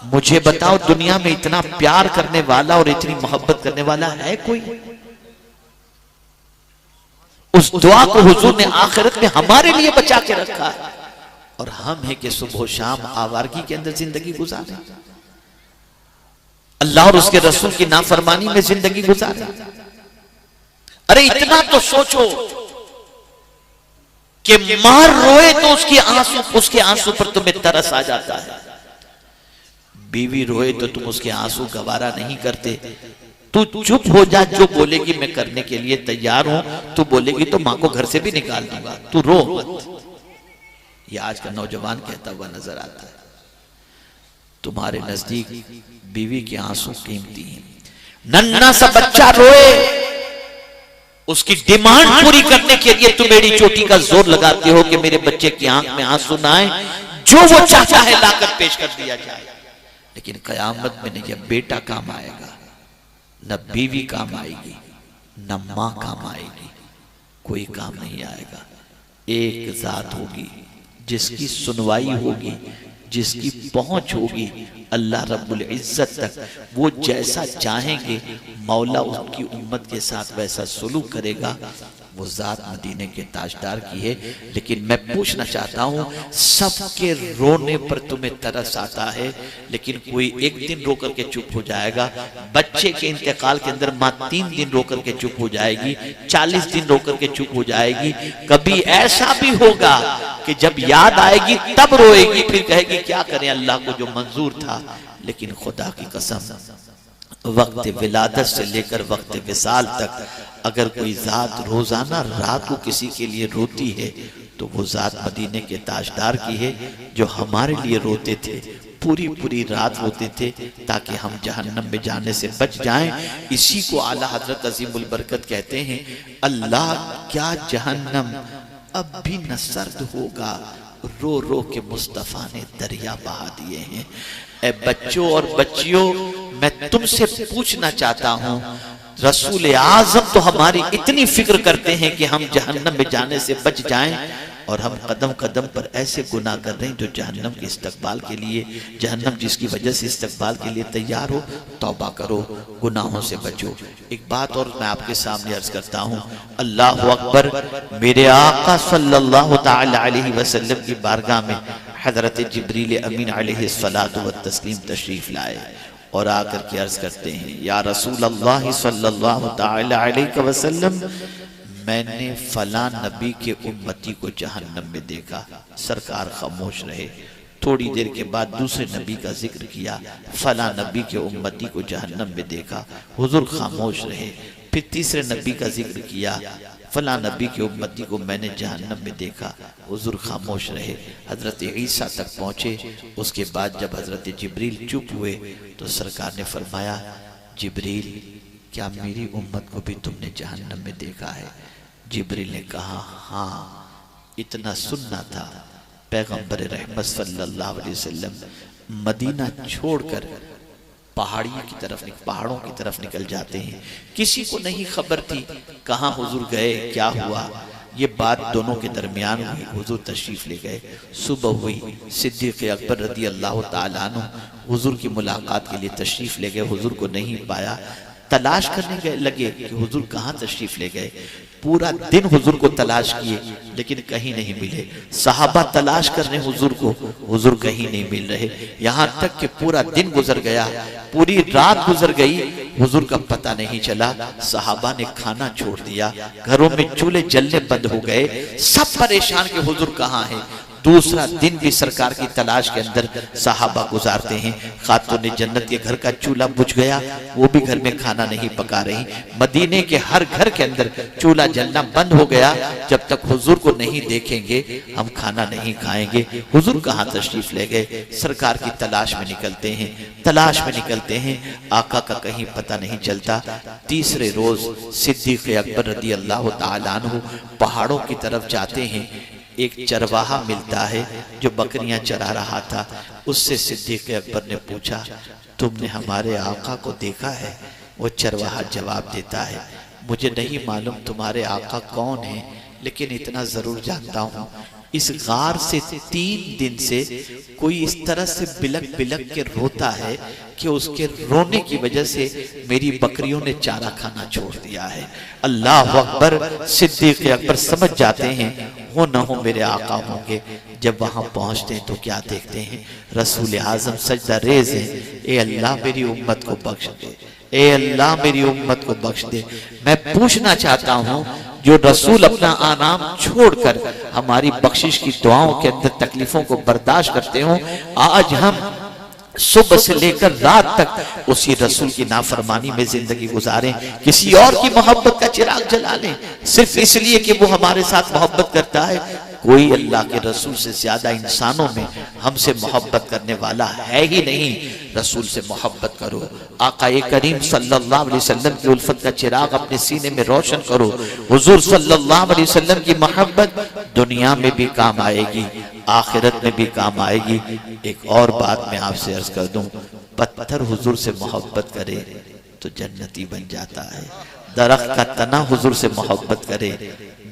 मुझे बताओ दुनिया में इतना प्यार करने वाला और इतनी मोहब्बत करने वाला है कोई? उस दुआ को हुजूर ने आखिरत में हमारे लिए बचा के रखा, और हम है कि सुबह शाम आवारगी के अंदर जिंदगी गुजारे, अल्लाह और उसके रसूल की नाफरमानी में जिंदगी गुजारे। अरे इतना तो सोचो कि मार रोए तो उसके आंसू पर तुम्हें तरस आ जाता है, बीवी रोए तो तुम उसके आंसू गवारा नहीं करते। तू चुप हो जा, जो बोलेगी मैं करने के लिए तैयार हूं, तू बोलेगी तो मां को घर से भी निकाल दूंगा, तू रो मत। ये आज का नौजवान कहता हुआ नजर आता है। तुम्हारे नजदीक बीवी के आंसू कीमती हैं। नन्ना सा बच्चा रोए, उसकी डिमांड पूरी करने के लिए तुम मेरी चोटी का जोर लगाते हो कि मेरे बच्चे की आंख में आंसू ना आए, जो वो चाहता है लाकर पेश कर दिया जाए। लेकिन कयामत में न जब बेटा काम आएगा, न बीवी काम आएगी, न मां काम आएगी, कोई काम नहीं आएगा। एक जात होगी जिसकी सुनवाई होगी, जिसकी पहुंच होगी अल्लाह रब्बुल इज्जत तक। वो जैसा चाहेंगे मौला उनकी उम्मत के साथ वैसा सुलूक करेगा। वो जात मदीने के ताजदार की है। लेकिन मैं पूछना चाहता हूँ, सबके रोने पर तुम्हें तरस आता है, लेकिन कोई एक दिन रो करके चुप हो जाएगा। बच्चे के इंतकाल के अंदर माँ 3 दिन रो करके चुप हो जाएगी, 40 दिन रो करके चुप हो जाएगी। कभी ऐसा भी होगा कि जब याद आएगी तब रोएगी, फिर कहेगी क्या करें, अल्लाह को जो मंजूर था। लेकिन खुदा की कसम, वक्त विलादत से लेकर वक्त विसाल तक अगर कोई जात रोजाना रात को किसी के लिए रोती है तो वो जात मदीने के ताजदार की है, जो हमारे लिए रोते थे, पूरी पूरी रात रोते थे ताकि हम जहन्नम में जाने से बच जाएं। इसी को आला हजरत अजीमुल बरकत कहते हैं, अल्लाह क्या जहन्नम अब भी न सर्द होगा, रो रो के मुस्तफा ने दरिया बहा दिए हैं। ए बच्चों और बच्चियों, मैं तुमसे पूछना चाहता हूं, रसूल आजम तो हमारी इतनी फिक्र करते हैं कि हम जहन्नम में जाने से बच जाएं, और हम कदम कदम पर ऐसे गुनाह कर रहे हैं जो जहन्नम के इस्तकबाल के लिए, जहन्नम जिसकी वजह से इस्तकबाल के लिए तैयार हो। तौबा करो, गुनाहों से बचो। एक बात और मैं आपके सामने अर्ज करता हूँ, अल्लाह अकबर। मेरे आका सल्लल्लाहु तआला अलैहि वसल्लम की बारगाह में हजरत जिब्रील अमीन अलैहिस्सलातु व तस्लीम तशरीफ लाए और आकर के अर्ज करते हैं, या रसूल अल्लाह सल्लल्लाहु तआला अलैहि वसल्लम, मैंने फला नबी के उम्मती को जहन्नम में देखा। सरकार खामोश रहे। थोड़ी देर के बाद दूसरे नबी का जिक्र किया, फला नबी के उम्मती को जहन्नम में देखा। हुजूर खामोश रहे। फिर तीसरे नबी का जिक्र किया, फला नबी के उम्मती को मैंने जहन्नम में देखा। हुजूर खामोश रहे। हजरत ईसा तक पहुंचे। उसके बाद जब हजरत जिब्रील चुप हुए तो सरकार ने फरमाया, जिब्रील, क्या मेरी उम्मत को भी तुमने जहन्नम में देखा है? जिब्रील ने कहा, हाँ, इतना सुनना था। पैगंबर रहमत सल्लल्लाहु अलैहि वसल्लम मदीना छोड़कर पहाड़ों की तरफ निकल जाते हैं। किसी को नहीं खबर थी कहाँ हुजूर गए, क्या हुआ। ये बात दोनों के दरमियान हुई। हुजूर तशरीफ ले गए। सुबह हुई, सिद्दीक़ अकबर रदी अल्लाह ताला अन्हु हुजूर की मुलाकात के लिए तशरीफ ले गए। हुजूर को नहीं पाया। तलाश करने लगे कि हुजूर कहाँ तशरीफ ले गए। पूरा दिन हुजूर को तलाश किए लेकिन कहीं नहीं मिले। सहाबा तलाश कर रहे हुजूर को, हुजूर कहीं नहीं मिल रहे। यहाँ तक कि पूरा दिन गुजर गया, पूरी रात गुजर गई, हुजूर का पता नहीं चला। सहाबा ने खाना छोड़ दिया, घरों में चूल्हे जलने बंद हो गए। सब परेशान कि हुजूर कहाँ है। दूसरा दिन भी सरकार की तलाश के अंदर सहाबा गुजारते हैं। खातून जन्नत के घर का चूल्हा बुझ गया, वो भी घर में खाना नहीं पका रही। मदीने के हर घर के अंदर चूल्हा जलना बंद हो गया। जब तक हुजूर को नहीं देखेंगे हम खाना नहीं खाएंगे। हुजूर कहाँ तशरीफ ले गए। सरकार की तलाश में निकलते हैं, तलाश में निकलते हैं, आका का कहीं पता नहीं चलता। तीसरे रोज सिद्दीक़ अकबर रदी अल्लाह ताला अन्हु पहाड़ों की तरफ जाते हैं। एक चरवाहा मिलता है जो बकरियां चरा रहा था। उससे सिद्दीक़ अकबर ने पूछा, तुमने हमारे आका को देखा है? वो चरवाहा जवाब देता है, मुझे नहीं मालूम तुम्हारे आका कौन है, लेकिन इतना जरूर जानता हूँ, इस गार से 3 दिन से कोई इस तरह से बिलक बिलक के रोता है कि उसके रोने की वजह से मेरी बकरियों ने चारा खाना छोड़ दिया है। अल्लाह अकबर। सिद्दीक़ अकबर समझ जाते हैं हो न हो मेरे आका होंगे। जब वहां पहुंचते हैं तो क्या देखते हैं, रसूल आजम सजदा रेज है, ए अल्लाह मेरी उम्मत को बख्श दे, ए अल्लाह मेरी उम्मत को बख्श दे। मैं पूछना चाहता हूँ, जो रसूल अपना आराम छोड़कर हमारी बख्शिश की दुआओं के अंदर तकलीफों को बर्दाश्त करते हो, आज हम सुबह से लेकर रात तक उसी रसूल की नाफरमानी में जिंदगी गुजारें, किसी और की मोहब्बत का चिराग जला लें सिर्फ इसलिए कि वो हमारे साथ मोहब्बत करता है। कोई अल्लाह के रसूल से ज्यादा इंसानों में हमसे मोहब्बत करने वाला है ही नहीं। रसूल से मोहब्बत करो, आकाए करीम सल्लल्लाहु अलैहि वसल्लम की उल्फत का चिराग अपने सीने में रोशन करो। हुजूर सल्लल्लाहु अलैहि वसल्लम की मोहब्बत दुनिया में भी काम आएगी, आखिरत में भी काम आएगी। एक और बात मैं आपसे अर्ज कर दूं, पत्थर हुजूर से मोहब्बत करे तो जन्नती बन जाता है। दरख्त का तना हुजूर से मोहब्बत करे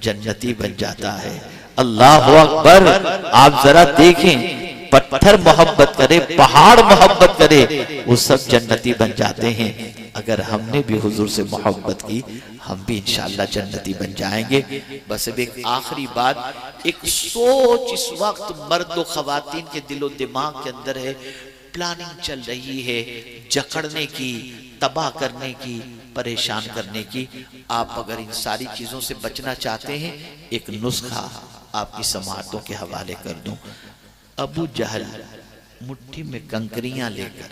जन्नती बन जाता है। अल्लाह अकबर। आप जरा देखें, पत्थर मोहब्बत करे, पहाड़ मोहब्बत करे, वो सब जन्नती बन जाते हैं। अगर हमने भी हुजूर से मोहब्बत की, हम भी इंशाअल्लाह जन्नती बन जाएंगे। बस अब एक आखिरी बात, एक सोच इस वक्त मर्द व खवातीन के दिलो दिमाग के अंदर है, प्लानिंग चल रही है जकड़ने की, तबाह करने की, परेशान करने की। आप अगर इन सारी चीजों से बचना चाहते हैं, एक नुस्खा आपकी समातों के हवाले कर दूं। अबू जहल मुट्ठी में कंकरियां लेकर,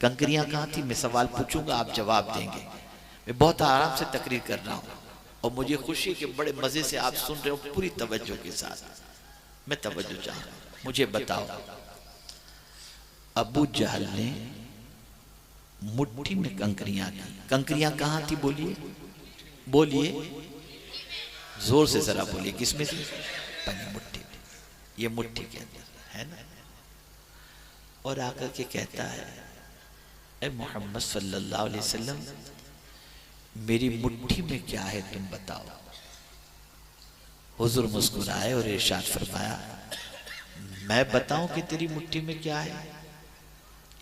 कंकरियां कहाँ थी मैं सवाल पूछूंगा, आप जवाब देंगे। मैं बहुत आराम से तकरीर कर रहा हूँ और मुझे खुशी के बड़े मजे से आप सुन रहे हो पूरी तवज्जो के साथ। मैं तवज्जो चाह रहा हूं, मुझे बताओ, अबू जहल ने मुट्ठी में कंकरियां की, कंकरियां कहाँ थी बोलिए, बोलिए जोर से जरा बोलिए, किसमें थी? मुट्ठी में, ये मुट्ठी के अंदर है ना। और आकर के कहता है, ए मोहम्मद सल्लल्लाहु अलैहि वसल्लम, मेरी मुट्ठी में क्या है तुम बताओ। हुजूर मुस्कुराए और इरशाद फरमाया, मैं बताऊं कि तेरी मुट्ठी में क्या है,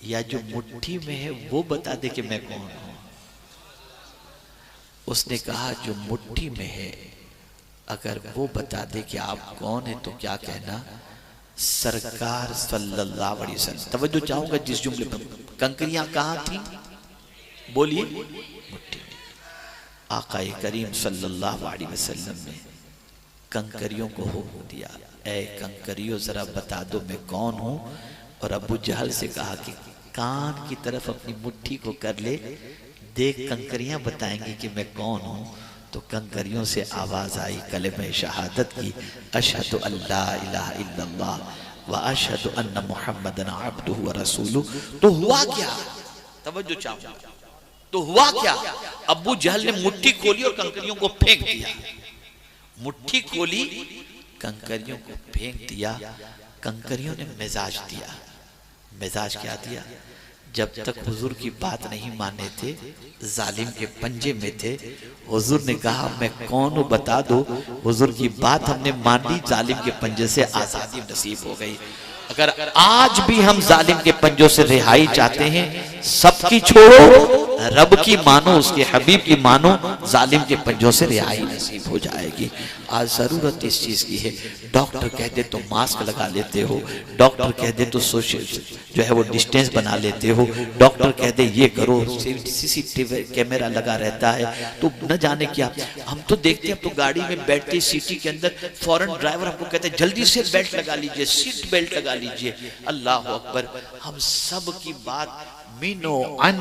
या जो मुट्ठी में है वो बता दे कि मैं कौन हूं। उसने कहा, जो मुट्ठी में है अगर वो बता दे कि आप कौन है तो क्या कहना, सरकार सल्लल्लाहु अलैहि वसल्लम। तवज्जो चाहूंगा जिस जुमले पर, कंकरियां कहां थी बोलिए, मुट्ठी में। आका करीम सल्लल्लाहु अलैहि वसल्लम ने कंकरियों को हुक्म दिया, ए कंकरियों जरा बता दो मैं कौन हूं। और अबू जहल से कहा कि कान की तरफ अपनी मुट्ठी को कर ले, देख कंकरियां बताएंगी कि मैं कौन हूं। तो कंकरियों से आवाज आई कलिमा शहादत की, अशहदु अल्ला इलाहा इल्लल्लाह व अशहदु अन्ना मुहम्मदन अब्दुहु व रसूलुहु। तो हुआ क्या, तवज्जो चाहूंगा, तो हुआ क्या, अबू जहल ने मुट्ठी खोली और कंकरियों को फेंक दिया। मुट्ठी खोली, कंकरियों को फेंक दिया। कंकरियों ने मिजाज दिया। मिजाज क्या दिया, जब तक हुजूर की बात नहीं माने थे, जालिम के पंजे में थे। हुजूर ने कहा मैं कौन हूं बता दो, हुजूर की बात हमने मान ली, जालिम के पंजे से आजादी नसीब हो गई। अगर आज भी हम जालिम के पंजों से रिहाई चाहते हैं, सबकी छोड़ो, रब की मानो, उसके हबीब की मानो, जालिम के पंजों से रिहाई नसीब हो जाएगी। आज जरूरत इस चीज की है। डॉक्टर कह दे तो मास्क लगा लेते हो, डॉक्टर कह दे तो सोशल जो है वो डिस्टेंस बना लेते हो, डॉक्टर कह दे ये करो, सीसीटीवी कैमरा लगा रहता है, तो न जाने क्या। हम तो देखते हैं, अब तो गाड़ी में बैठते सिटी के अंदर फौरन ड्राइवर हमको कहते हैं जल्दी से बेल्ट लगा लीजिए, सीट बेल्ट लगा लीजिए। अल्लाह अकबर, हम सब की बात मीनो अन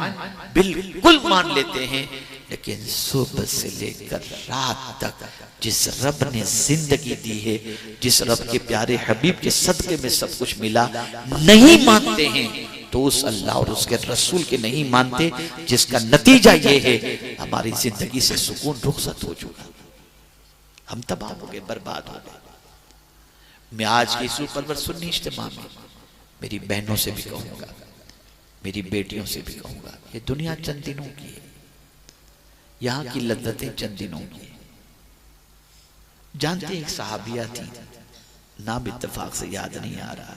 बिल्कुल मान लेते हैं, लेकिन सुबह से लेकर रात तक जिस रब ने जिंदगी दी है, जिस रब के प्यारे हबीब के सदके में सब कुछ मिला, नहीं मानते हैं तो उस अल्लाह और उसके रसूल के नहीं मानते, जिसका नतीजा ये है हमारी जिंदगी से सुकून रुखसत हो चुका, हम तबाह हो गए, बर्बाद हो गए। मैं आज की इस परवर सुन्नी इज्तिमा में मेरी बहनों से भी कहूंगा, मेरी बेटियों से भी कहूंगा, ये दुनिया चंद दिनों की है, यहाँ की लज्जतें चंद दिनों की है। जानते एक सहाबिया थी, नाम इत्तेफाक से याद नहीं आ रहा,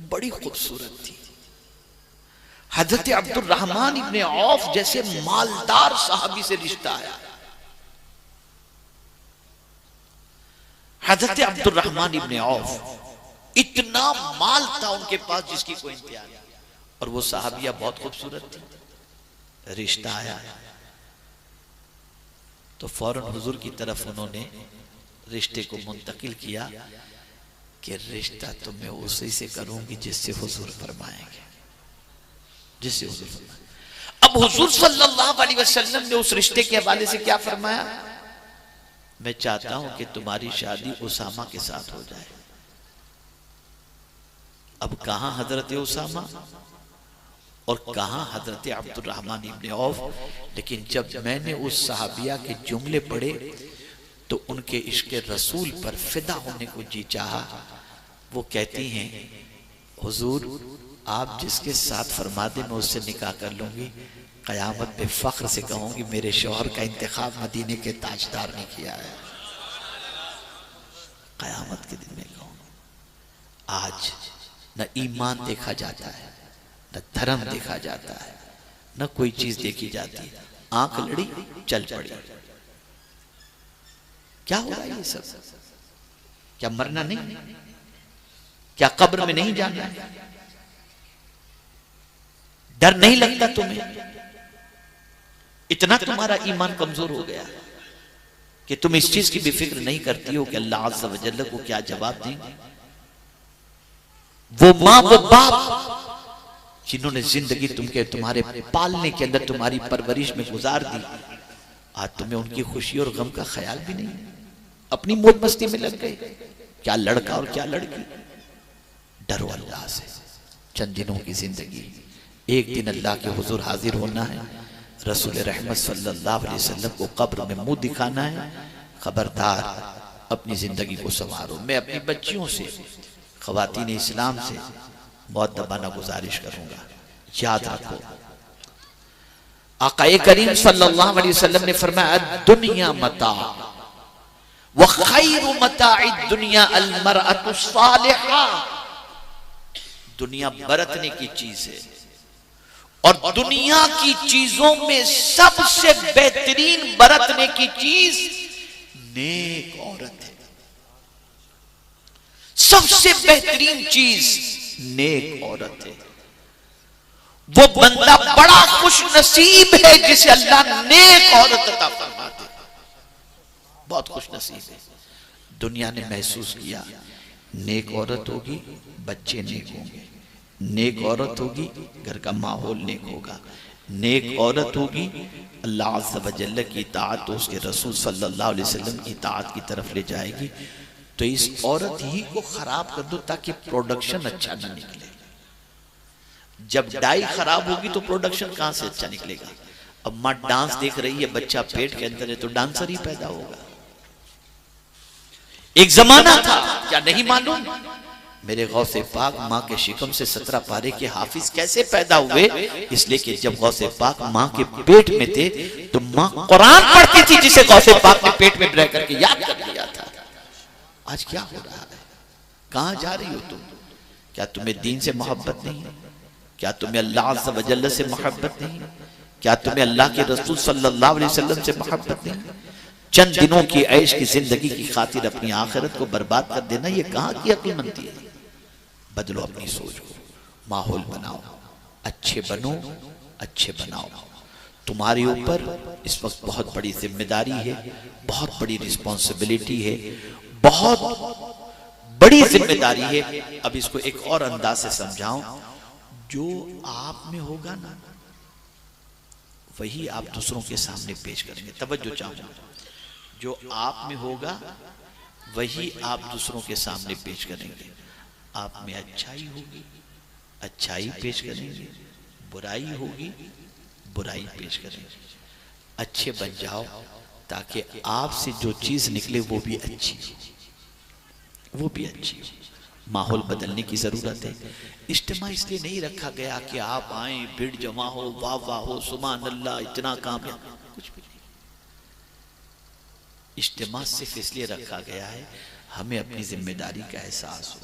बड़ी खूबसूरत थी। हजरत अब्दुल रहमान इब्ने औफ जैसे मालदार सहाबी से रिश्ता आया। हजरत अब्दुल रहमान इब्ने औफ, इतना माल था उनके पास जिसकी कोई इंतहा नहीं, और वो सहाबिया बहुत खूबसूरत थी। रिश्ता आया तो फौरन हुजूर की तरफ उन्होंने रिश्ते को मुंतकिल किया कि रिश्ता तो मैं उसी से करूंगी जिससे हुजूर फरमाएंगे, जिससे हुजूर फरमाएंगे। अब हुजूर सल्लल्लाहु अलैहि वसल्लम ने उस रिश्ते के हवाले से क्या फरमाया, मैं चाहता हूं कि तुम्हारी शादी उसामा के साथ हो जाए। अब कहां हजरत उसामा और कहां हजरत अब्दुल रहमान इब्ने औफ। लेकिन जब मैंने उस सहाबिया के जुमले पढ़े तो उनके इश्क रसूल पर फिदा होने को जी चाहा। वो कहती हैं, हुजूर आप जिसके साथ फरमा दे मैं उससे निकाह कर लूंगी, कयामत पे फख्र से कहूंगी मेरे शौहर का इंतखाब मदीने के ताजदार ने किया है। कयामत के दिन में कहूंगी। आज न ईमान देखा जाता है, न धर्म देखा जाता है, न कोई चीज देखी जाती है। आंख लड़ी चल पड़ी। क्या हो रहा है ये सब? क्या मरना नहीं? क्या कब्र में नहीं जाना है? डर नहीं लगता तुम्हें? इतना तुम्हारा ईमान कमजोर हो गया कि तुम इस चीज की भी फिक्र नहीं करती हो कि अल्लाह अज़्ज़ व जल्ल को क्या जवाब देंगे। वो माँ वो बाप जिन्होंने जिंदगी तुम्हारे पालने के अंदर तुम्हारी परवरिश में गुजार दी, आज तुम्हें उनकी खुशी और गम का ख्याल भी नहीं, अपनी मौज मस्ती में लग गए। क्या लड़का और क्या लड़की। डरो अल्लाह से। चंद दिनों की जिंदगी, एक दिन अल्लाह के हुजूर हाजिर होना है। रसूल रहमत सल्लल्लाहु अलैहि वसल्लम को कब्र में मुंह दिखाना है। खबरदार अपनी जिंदगी को संवारो। मैं अपनी बच्चियों से ख़वातीन इस्लाम से मुअद्दबाना गुजारिश करूंगा, याद रखो आक़ाए करीम सल्लल्लाहु अलैहि वसल्लम ने फरमाया दुनिया मता व खैरु मताइद दुनिया अल मरअतु सालिहा। दुनिया बरतने की चीज है और दुनिया की चीजों में सबसे बेहतरीन बरतने की चीज नेक औरत है। सबसे बेहतरीन चीज नेक औरत है। वो बंदा बड़ा खुश नसीब है जिसे अल्लाह नेक औरत अता फरमाते, बहुत खुश नसीब है। दुनिया ने महसूस किया नेक औरत होगी बच्चे नेक होंगे, नेक औरत होगी घर का माहौल नेक होगा, नेक औरत होगी अल्लाह अज़्ज़ व जल्ल की इताअत तो उसके रसूल सल्लल्लाहु अलैहि वसल्लम की इताअत की तरफ ले जाएगी। तो इस औरत ही को खराब कर दो ताकि प्रोडक्शन अच्छा ना निकले। जब डाई खराब होगी तो प्रोडक्शन कहां से अच्छा निकलेगा। अब माँ डांस देख रही है, बच्चा पेट के अंदर है तो डांसर ही पैदा होगा। एक जमाना था, क्या नहीं मालूम, मेरे गौसे पाक माँ के शिकम से 17 पारे के हाफिज कैसे पैदा हुए, इसलिए कि जब गौसे पाक माँ के पेट में थे तो माँ कुरान पढ़ती थी जिसे गौसे पाक ने पेट में रह करके याद कर लिया था। आज क्या हो रहा है, कहां जा रही हो तुम? क्या तुम्हें दीन से मोहब्बत नहीं है? क्या तुम्हें अल्लाह अज़्ज़ व जल्ल से मोहब्बत नहीं है? क्या तुम्हें अल्लाह के रसूल सल्लल्लाहु अलैहि वसल्लम से मोहब्बत नहीं है? चंद दिनों की ऐश की जिंदगी की खातिर अपनी आखिरत को बर्बाद कर देना, ये कहां की अक्लमंदी है? बदलो अपनी सोच को, माहौल बनाओ, अच्छे बनो, अच्छे बनाओ। तुम्हारे ऊपर इस वक्त बहुत बड़ी जिम्मेदारी है, बहुत बड़ी रिस्पॉन्सिबिलिटी है, बहुत बड़ी जिम्मेदारी है। अब इसको एक और अंदाज से समझाऊं, जो आप में होगा ना वही आप दूसरों के सामने पेश करेंगे। तवज्जो चाहूंगा, जो आप में होगा वही आप दूसरों के सामने पेश करेंगे। आप में अच्छाई होगी, अच्छाई पेश करेंगे, बुराई होगी, बुराई पेश करेंगे। अच्छे बन जाओ ताकि आपसे जो चीज निकले वो भी अच्छी हो, वो भी अच्छी हो। माहौल बदलने की जरूरत है। इज्तिमा इसलिए नहीं रखा गया कि आप आए, भीड़ जमा हो, वाह वाह हो, सुभान अल्लाह, इतना कामयाब, कुछ भी नहीं। इज्तिमा सिर्फ इसलिए रखा गया है हमें अपनी जिम्मेदारी का एहसास हो,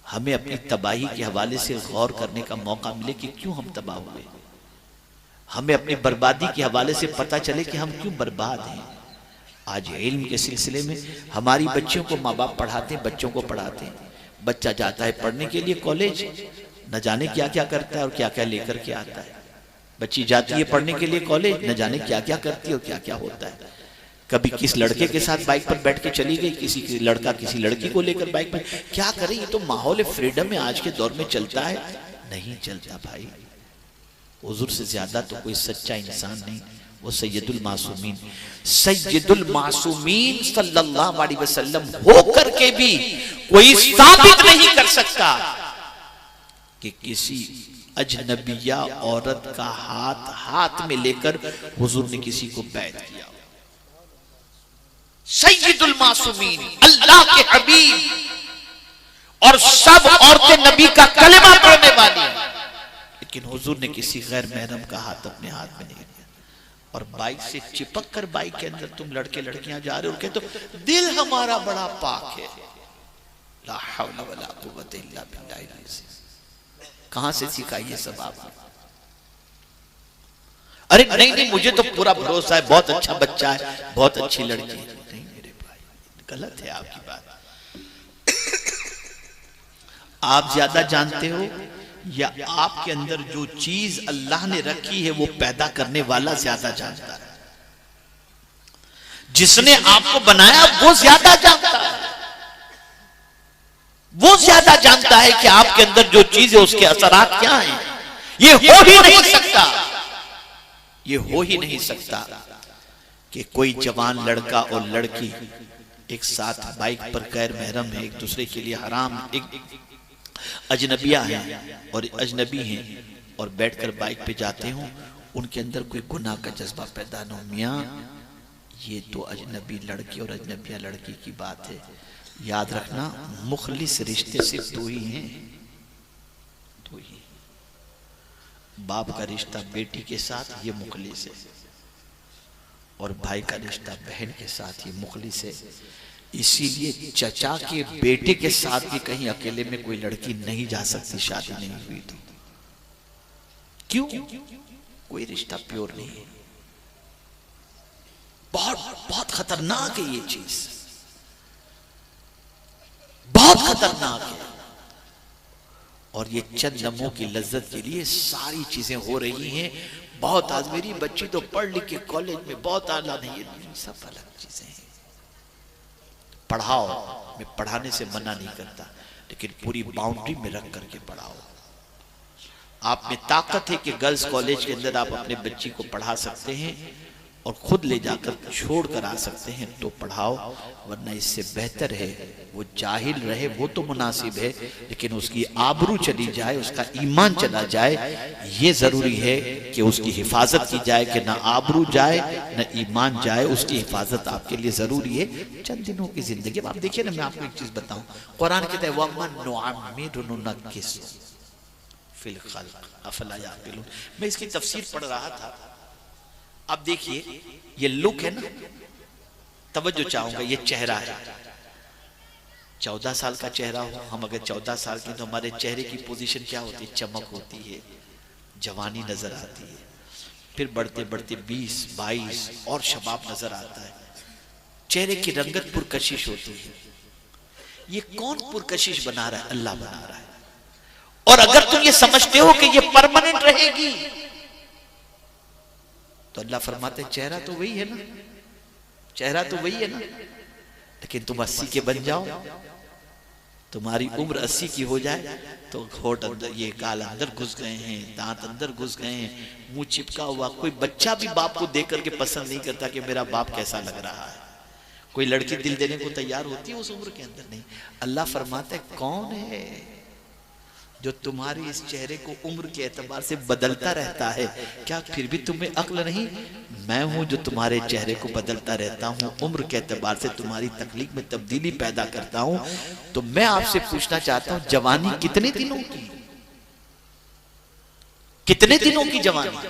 हमें अपनी तबाही के हवाले से गौर करने का मौका मिले कि क्यों हम तबाह हुए, हमें अपनी बर्बादी के हवाले से पता चले कि हम क्यों बर्बाद हैं। आज इल्म के सिलसिले में हमारी बच्चियों को माँ बाप पढ़ाते हैं, बच्चों को पढ़ाते हैं। बच्चा जाता है पढ़ने के लिए कॉलेज, न जाने क्या क्या करता है और क्या क्या लेकर के आता है। बच्ची जाती है पढ़ने के लिए कॉलेज, न जाने क्या क्या करती है और क्या क्या होता है। कभी किस लड़के के साथ बाइक पर बैठ के चली गई, किसी लड़का किसी लड़की को लेकर बाइक पर, क्या करें। ये तो माहौल फ्रीडम में आज के दौर में चलता है, नहीं चलता भाई। हुजूर से ज्यादा तो कोई सच्चा इंसान नहीं, वो सैयदुल मासूमीन, सैयदुल मासूमीन सल्लल्लाहु अलैहि वसल्लम होकर के भी कोई साबित नहीं कर सकता कि किसी अजनबिया औरत का हाथ हाथ में लेकर हुजूर ने किसी को बैत किया। सैयदुल मासूमीन, अल्लाह के हबीब, और सब औरतें नबी का कलेमा पढ़ने वाली, लेकिन हुजूर ने किसी गैर महरम का हाथ अपने हाथ में नहीं लिया। और बाइक से चिपक कर बाइक के अंदर तुम लड़के लड़कियां जा रहे हो, कहते तो दिल हमारा बड़ा पाक है। ला हौला वला कुव्वता इल्ला बिल्लाह। कहां से सीखा ये सब आपने? अरे नहीं नहीं, मुझे तो पूरा भरोसा है, बहुत अच्छा बच्चा है, बहुत अच्छी लड़की है। नहीं मेरे भाई, गलत है आपकी बात। आप ज्यादा जानते हो या आपके अंदर जो चीज अल्लाह ने रखी है वो पैदा करने वाला ज्यादा जानता है। जिसने आपको बनाया वो ज्यादा जानता है, वो ज्यादा जानता है कि आपके अंदर जो चीज है उसके असरात क्या हैं। ये हो ही नहीं सकता, ये हो ही नहीं सकता कि कोई जवान लड़का और लड़की एक साथ बाइक पर गैर महरम है, एक दूसरे के लिए हराम, एक अजनबिया हैं और अजनबी हैं और बैठकर बाइक पे जाते हो, उनके अंदर कोई गुनाह का जज्बा पैदा न हो। मियां ये तो अजनबी लड़के और अजनबिया लड़की की बात है, याद रखना, मुखलिस रिश्ते सिर्फ दो ही हैं, दो ही। बाप का रिश्ता बेटी के साथ ये मुखलिस है, और भाई का रिश्ता बहन के साथ ये मुखलिस है। इसीलिए चचा के बेटे के साथ भी कहीं अकेले में कोई लड़की नहीं जा सकती, शादी नहीं हुई तो। क्यों? कोई रिश्ता प्योर नहीं है। बहुत बहुत खतरनाक है ये चीज, बहुत खतरनाक है। और ये चंद लम्हों की लज्जत के लिए सारी चीजें हो रही हैं। बहुत आज मेरी बच्ची तो पढ़ लिख के कॉलेज में बहुत आला नहीं है, सब अलग चीजें हैं। पढ़ाओ, मैं पढ़ाने से मना नहीं करता, लेकिन पूरी बाउंड्री में रख करके पढ़ाओ। आप में ताकत है कि गर्ल्स कॉलेज के अंदर आप अपने बच्ची को पढ़ा सकते हैं और खुद ले जाकर छोड़ कर आ सकते हैं तो पढ़ाओ, वरना इससे बेहतर है वो जाहिल रहे, वो तो मुनासिब है, लेकिन उसकी आबरू चली जाए, उसका ईमान चला जाए। ये जरूरी है कि उसकी हिफाजत की जाए, कि ना आबरू जाए ना ईमान जाए, उसकी हिफाजत आपके लिए जरूरी है। चंद दिनों की जिंदगी। अब आप देखिए ना, मैं आपको एक चीज बताऊं, कुरान कहता है वमन नुअम्मिरहु नुनक्किसहु फिल खल्क़ अफला याक़िलून। मैं इसकी तफसीर पढ़ रहा था। अब देखिए ये लुक है ना, तवज्जो चाहूंगा, ये चेहरा है। 14 साल का चेहरा हो, हम अगर 14 साल की, तो हमारे चेहरे की पोजीशन क्या होती है? चमक होती है, जवानी नजर आती है। फिर बढ़ते बढ़ते 20, 22 और शबाब नजर आता है। चेहरे की रंगत पुरकशिश होती है। ये कौन पुरकशिश बना रहा है? अल्लाह बना रहा है। और अगर तुम ये समझते हो कि ये परमानेंट रहेगी, तो अल्लाह फरमाते चेहरा तो वही है ना, चेहरा तो वही है ना, लेकिन तुम 80 के बन जाओ, तुम्हारी उम्र 80 की हो जाए तो होठ अंदर, ये गाल अंदर घुस गए हैं, दांत अंदर घुस गए हैं, मुंह चिपका हुआ। कोई बच्चा भी बाप को देख करके पसंद नहीं करता कि मेरा बाप कैसा लग रहा है। कोई लड़की दिल देने को तैयार होती है उस उम्र के अंदर? नहीं। अल्लाह फरमाते कौन है जो तुम्हारी इस चेहरे को उम्र के एतबार से बदलता रहता है? क्या फिर भी तुम्हें अक्ल नहीं? मैं हूं जो तुम्हारे चेहरे को बदलता रहता हूं, उम्र के एतबार से तुम्हारी तकलीफ में तब्दीली पैदा करता हूं। तो मैं आपसे पूछना चाहता हूं, जवानी कितने दिनों की? कितने दिनों की जवानी?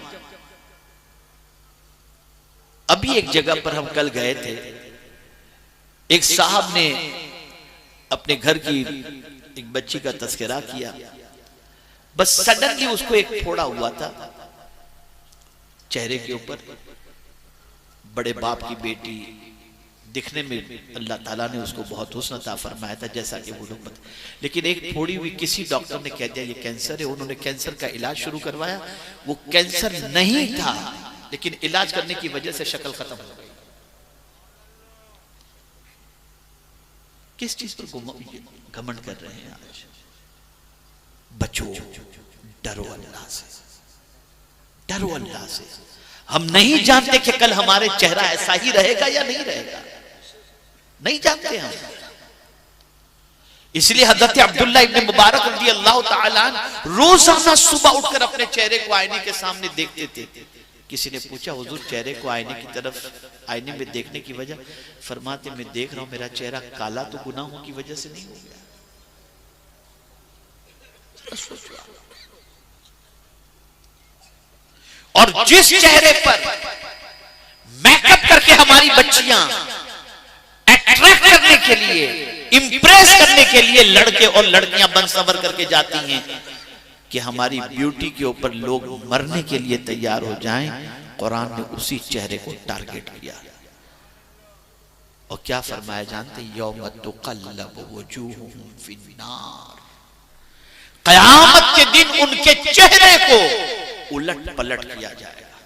अभी एक जगह पर हम कल गए थे, एक साहब ने अपने घर की एक बच्ची का तस्करा किया। बस सडनली उसको एक फोड़ा हुआ था चेहरे के ऊपर। बड़े बाप की बेटी, दिखने में अल्लाह ताला ने उसको बहुत हुस्न अता फरमाया था, जैसा कि वो लोग बता, लेकिन एक फोड़ी हुई, किसी डॉक्टर ने कह दिया ये कैंसर है। उन्होंने कैंसर का इलाज शुरू करवाया, वो कैंसर नहीं था, लेकिन इलाज करने की वजह से शक्ल खत्म हो गई। किस चीज पर घमंड कर रहे हैं आज? बचो, डरो अल्लाह से, डरो अल्लाह से। हम नहीं जानते कि कल हमारे चेहरा ऐसा ही रहेगा या नहीं रहेगा, नहीं जानते हम। इसलिए हजरत अब्दुल्लाह इब्न मुबारक रज़ी अल्लाह ताला रोजाना सुबह उठकर अपने चेहरे को आईने के सामने देखते थे। किसी ने पूछा हुजूर चेहरे को आईने की तरफ, आईने में देखने की वजह? फरमाते मैं देख रहा हूं मेरा चेहरा काला तो गुनाहों की वजह से नहीं हो गया। और जिस चेहरे पर मेकअप करके हमारी बच्चियां अट्रैक्ट करने के लिए, इंप्रेस करने के लिए लड़के और लड़कियां बन संवर करके जाती हैं कि हमारी ब्यूटी के ऊपर लोग मरने के लिए तैयार हो जाएं, कुरान ने उसी चेहरे को टारगेट किया। और क्या फरमाया जानते? यौम तुक़ल्लबु वजूहुहुम फिन्नार, क़यामत के दिन उनके चेहरे को उलट पलट किया जाएगा।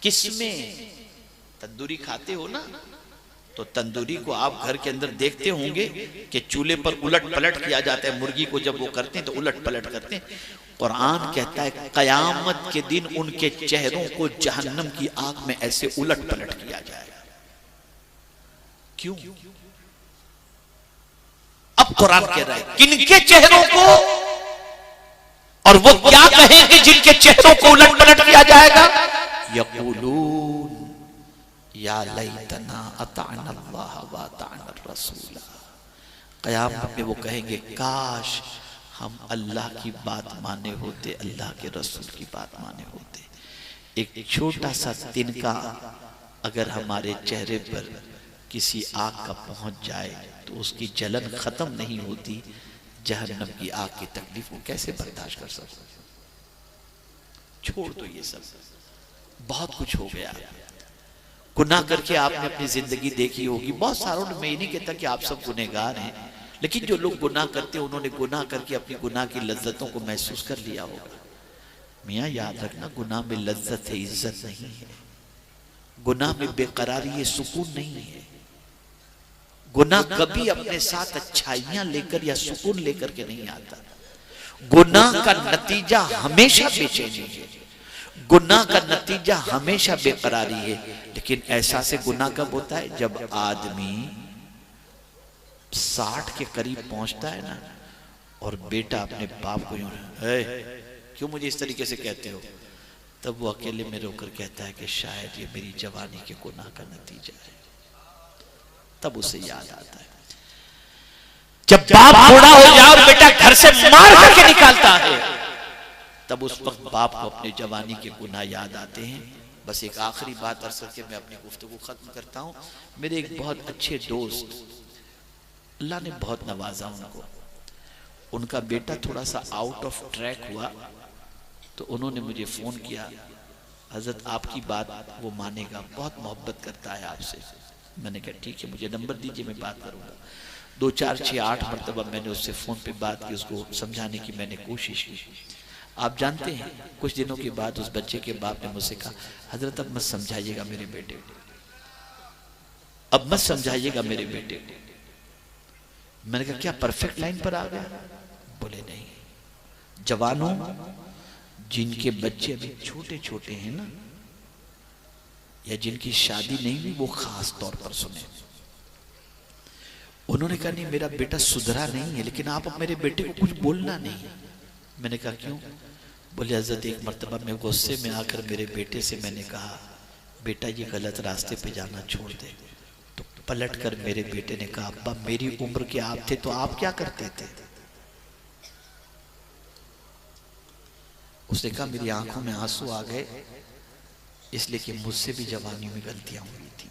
किसमें? तंदूरी खाते हो ना, तो तंदूरी को आप घर के अंदर देखते होंगे कि चूल्हे पर उलट पलट किया जाता है। मुर्गी को जब वो करते हैं तो उलट पलट करते हैं। कुरान कहता है कयामत के दिन उनके चेहरों को जहन्नम की आग में ऐसे उलट पलट किया जाएगा। क्यों? अब कुरान कह रहा है किनके चेहरों को, और वो क्या कहेंगे जिनके चेहरों को उलट पलट किया जाएगा? यक़ूलून या लैतना अताअना अल्लाह व अताअना रसूला, क़यामत में वो कहेंगे काश हम अल्लाह की बात माने होते, अल्लाह के रसूल की बात माने होते। एक छोटा सा तिनका अगर हमारे चेहरे पर किसी आग का पहुंच जाए तो उसकी जलन खत्म नहीं होती, जहन्नम की आग की तकलीफ को कैसे बर्दाश्त कर सकते। छोड़ दो ये सब, बहुत कुछ हो गया। गुनाह करके आपने अपनी जिंदगी देखी होगी, बहुत सारों ने, मैं ये नहीं कहता कि आप सब गुनहगार हैं, लेकिन जो लोग गुनाह करते हैं उन्होंने गुनाह करके अपनी गुनाह की लज्जतों को महसूस कर लिया होगा। मियाँ याद रखना, गुनाह में लज्जत है, इज्जत नहीं है। गुनाह में बेकरारी है, सुकून नहीं है। गुनाह कभी अपने साथ अच्छाइयां लेकर या सुकून लेकर के नहीं आता। गुनाह का नतीजा हमेशा बेचैनी है, गुनाह का नतीजा हमेशा बेकरारी है। लेकिन एहसास गुनाह कब होता है? जब आदमी 60 के करीब पहुंचता है ना, और बेटा अपने बाप को यूं, क्यों मुझे इस तरीके से कहते हो, तब वो अकेले में रोकर कहता है कि शायद ये मेरी जवानी के गुनाह का नतीजा है। तब उसे याद आता है। जब बाप बूढ़ा हो जाए और बेटा घर से मार करके निकालता है, तब उस वक्त बाप को अपने जवानी के गुनाह याद आते हैं। बस एक आखिरी बात अर्ज करके मैं अपनी गुफ्तगू खत्म करता हूँ। मेरे एक बहुत अच्छे दोस्त, अल्लाह ने बहुत नवाजा उनको, उनका बेटा थोड़ा सा आउट ऑफ ट्रैक हुआ, तो उन्होंने मुझे फोन किया, हजरत आपकी बात वो मानेगा, बहुत मोहब्बत करता है आपसे। मैंने कहा ठीक है, मुझे नंबर दीजिए, मैं बात करूंगा। 2 4 6 8 मरतबा मैंने उससे फोन पे बात की, उसको समझाने की मैंने कोशिश की। आप जानते हैं, कुछ दिनों के बाद उस बच्चे के बाप ने मुझसे कहा, हजरत अब मत समझाइएगा मेरे बेटे को, अब मत समझाइएगा मेरे बेटे को। मैंने कहा क्या परफेक्ट लाइन पर आ गया? बोले नहीं, जवानों जिनके बच्चे अभी छोटे छोटे हैं ना, या जिनकी शादी नहीं हुई, वो खास तौर पर सुने। उन्होंने कहा नहीं मेरा बेटा सुधरा नहीं है, लेकिन आप अब मेरे बेटे को कुछ बोलना नहीं। मैंने कहा क्यों? बोले हजरत एक मर्तबा मैं गुस्से में आकर मेरे बेटे से मैंने कहा बेटा ये गलत रास्ते पे जाना छोड़ दे, तो पलट कर मेरे बेटे ने कहा अब्बा मेरी उम्र के आप थे तो आप क्या करते थे? उसने कहा मेरी आंखों में आंसू आ गए, इसलिए कि मुझसे भी जवानी में गलतियां हुई थी।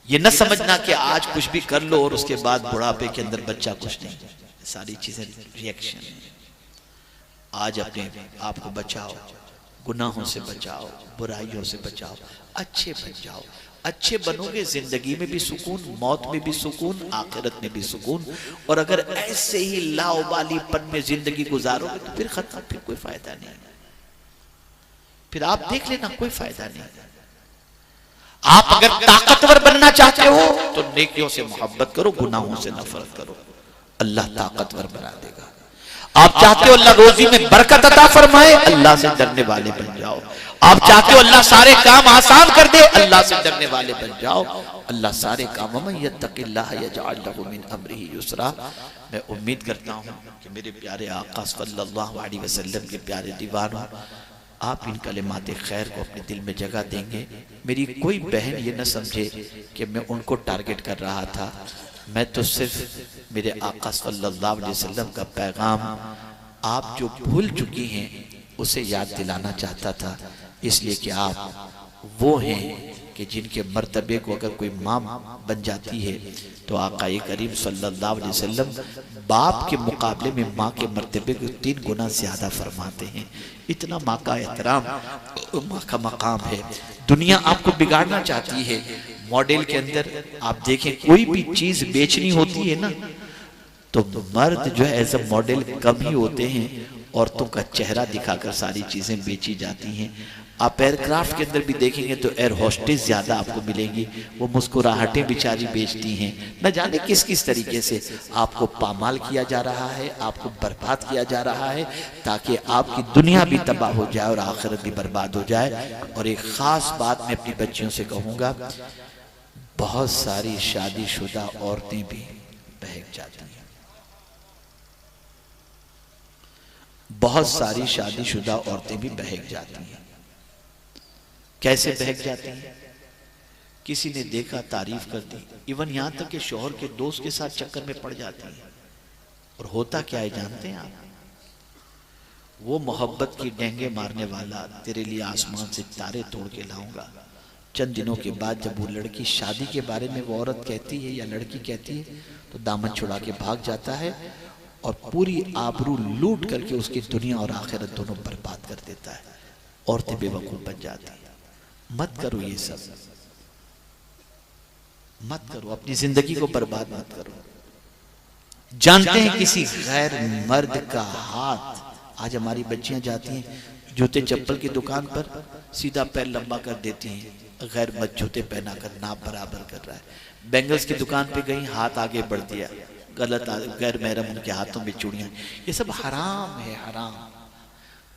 ये न समझना कि आज कुछ भी कर लो और उसके बाद बुढ़ापे के अंदर बच्चा कुछ नहीं, सारी चीजें रिएक्शन है। आज अपने आप को बचाओ, गुनाहों से बचाओ, बुराइयों से बचाओ, अच्छे बन जाओ। अच्छे बनोगे जिंदगी में भी सुकून, मौत में भी सुकून, आखिरत में भी सुकून। और अगर ऐसे ही लाउबालीपन में जिंदगी गुजारोगे तो फिर खत्म, फिर कोई फायदा नहीं। फिर आप देख लेना कोई फायदा नहीं। आप अगर ताकतवर बनना चाहते हो तो नेकियों से मोहब्बत करो, गुनाहों से नफरत करो, अल्लाह ताकतवर बना देगा। आप चाहते हो अल्लाह रोजी में बरकत अता फरमाए, अल्लाह से डरने वाले बन जाओ। आप चाहते हो अल्लाह सारे काम आसान कर दे, अल्लाह से डरने वाले बन जाओ। अल्लाह सारे काम में यत्तकिल्लाह यजअल लहु मिन अमरिही युसरा। मैं उम्मीद करता हूँ कि मेरे प्यारे आका सल्लल्लाहु अलैहि वसल्लम के प्यारे दीवानों, आप इन कलिमात खैर को अपने दिल में जगह देंगे। मेरी कोई बहन ये न समझे कि मैं उनको टारगेट कर रहा था, मैं तो सिर्फ मेरे आका सल्लल्लाहु अलैहि वसल्लम का पैगाम आप जो भूल चुकी हैं उसे याद दिलाना चाहता था। इसलिए कि आप वो हैं कि जिनके मर्तबे को अगर कोई माँ बन जाती है तो आका करीम सल्लल्लाहु अलैहि वसल्लम बाप के मुकाबले में माँ के मर्तबे को 3 गुना ज्यादा फरमाते हैं। इतना माँ का एहतराम, माँ का मकाम है। दुनिया आपको बिगाड़ना चाहती है। मॉडल के अंदर आप देखें, कोई भी चीज बेचनी होती है ना तो मर्द जो है एज अ मॉडल कम ही होते हैं, औरतों का चेहरा दिखाकर सारी चीजें बेची जाती हैं। आप एयरक्राफ्ट के अंदर भी देखेंगे तो एयर होस्टेस ज्यादा आपको मिलेंगी, वो मुस्कुराहटें बेचारी बेचती हैं। न जाने किस किस तरीके से आपको पामाल किया जा रहा है, आपको बर्बाद किया जा रहा है, ताकि आपकी दुनिया भी तबाह हो जाए और आखिरत भी बर्बाद हो जाए। और एक खास बात मैं अपनी बच्चियों से कहूँगा, बहुत सारी शादीशुदा औरतें भी बहक जाती हैं। बहुत सारी शादीशुदा औरतें भी बहक जाती हैं। कैसे बहक जाती हैं? किसी ने देखा तारीफ कर दी, इवन यहां तक कि शौहर के दोस्त के साथ चक्कर में पड़ जाती है। और होता क्या है जानते हैं आप? वो मोहब्बत की डेंगे मारने वाला तेरे लिए आसमान से तारे तोड़ के लाऊंगा, चंद दिनों के बाद जब वो लड़की शादी के बारे में वो औरत कहती है या लड़की कहती है तो दामन छुड़ा के भाग जाता है और पूरी आबरू लूट करके उसकी दुनिया और आखिरत दोनों बर्बाद कर देता है। औरतें बेवकूफ बन जाती हैं। मत करो ये सब, मत करो, अपनी जिंदगी को बर्बाद मत करो। जानते हैं किसी गैर मर्द का हाथ, आज हमारी बच्चियां जाती हैं जूते चप्पल की दुकान पर, सीधा पैर लंबा कर देती हैं, गैर मर्द जूते पहना कर नाप बराबर कर रहा है। बैंगल्स की दुकान पे गई, हाथ आगे बढ़ दिया, गलत, गैर महरम उनके हाथों में चूड़ियां। ये सब हराम है, हराम।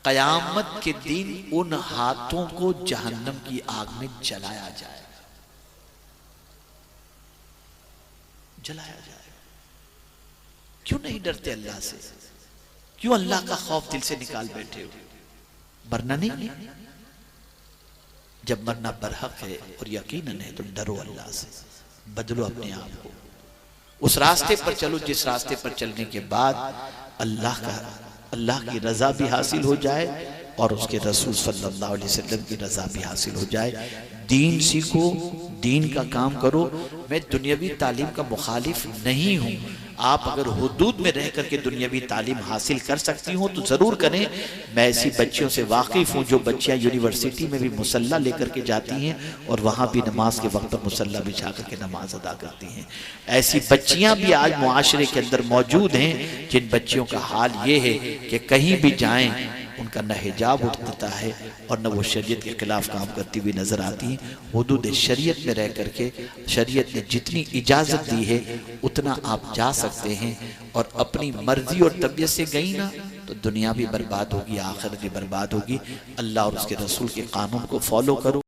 कयामत के दिन उन हाथों को जहन्नम की आग में जलाया जाए, जलाया जाए। क्यों नहीं डरते अल्लाह से? क्यों अल्लाह का खौफ दिल से निकाल बैठे हो? मरना नहीं, जब मरना बरहक है और यकीनन है तो डरो अल्लाह से, बदलो अपने आप को, उस रास्ते पर चलो जिस रास्ते पर चलने के बाद अल्लाह की रजा भी हासिल हो जाए और उसके रसूल सल्लल्लाहु अलैहि वसल्लम की रजा भी हासिल हो जाए। दीन सीखो, दीन का काम करो। मैं दुनियावी तालीम का मुखालिफ नहीं हूं। आप अगर हुदूद में रह करके दुनियावी तालीम हासिल कर सकती हो तो जरूर करें। मैं ऐसी बच्चियों से वाकिफ हूं जो बच्चियां यूनिवर्सिटी में भी मुसल्ला लेकर के जाती हैं और वहां भी नमाज के वक्त पर मुसल्ला बिछा करके नमाज अदा करती हैं। ऐसी बच्चियां भी आज मुआशरे के अंदर मौजूद हैं जिन बच्चियों का हाल ये है कि कहीं भी जाएं उनका न हिजाब उठता है और न वो शरीयत के खिलाफ काम करती हुई नजर आती हैं। हुदूद शरीयत में रह करके शरीयत ने जितनी इजाजत दी है उतना आप जा सकते हैं। और अपनी मर्जी और तबीयत से गई ना तो दुनिया भी बर्बाद होगी, आखिरत भी बर्बाद होगी। अल्लाह और उसके रसूल के कानून को फॉलो करो।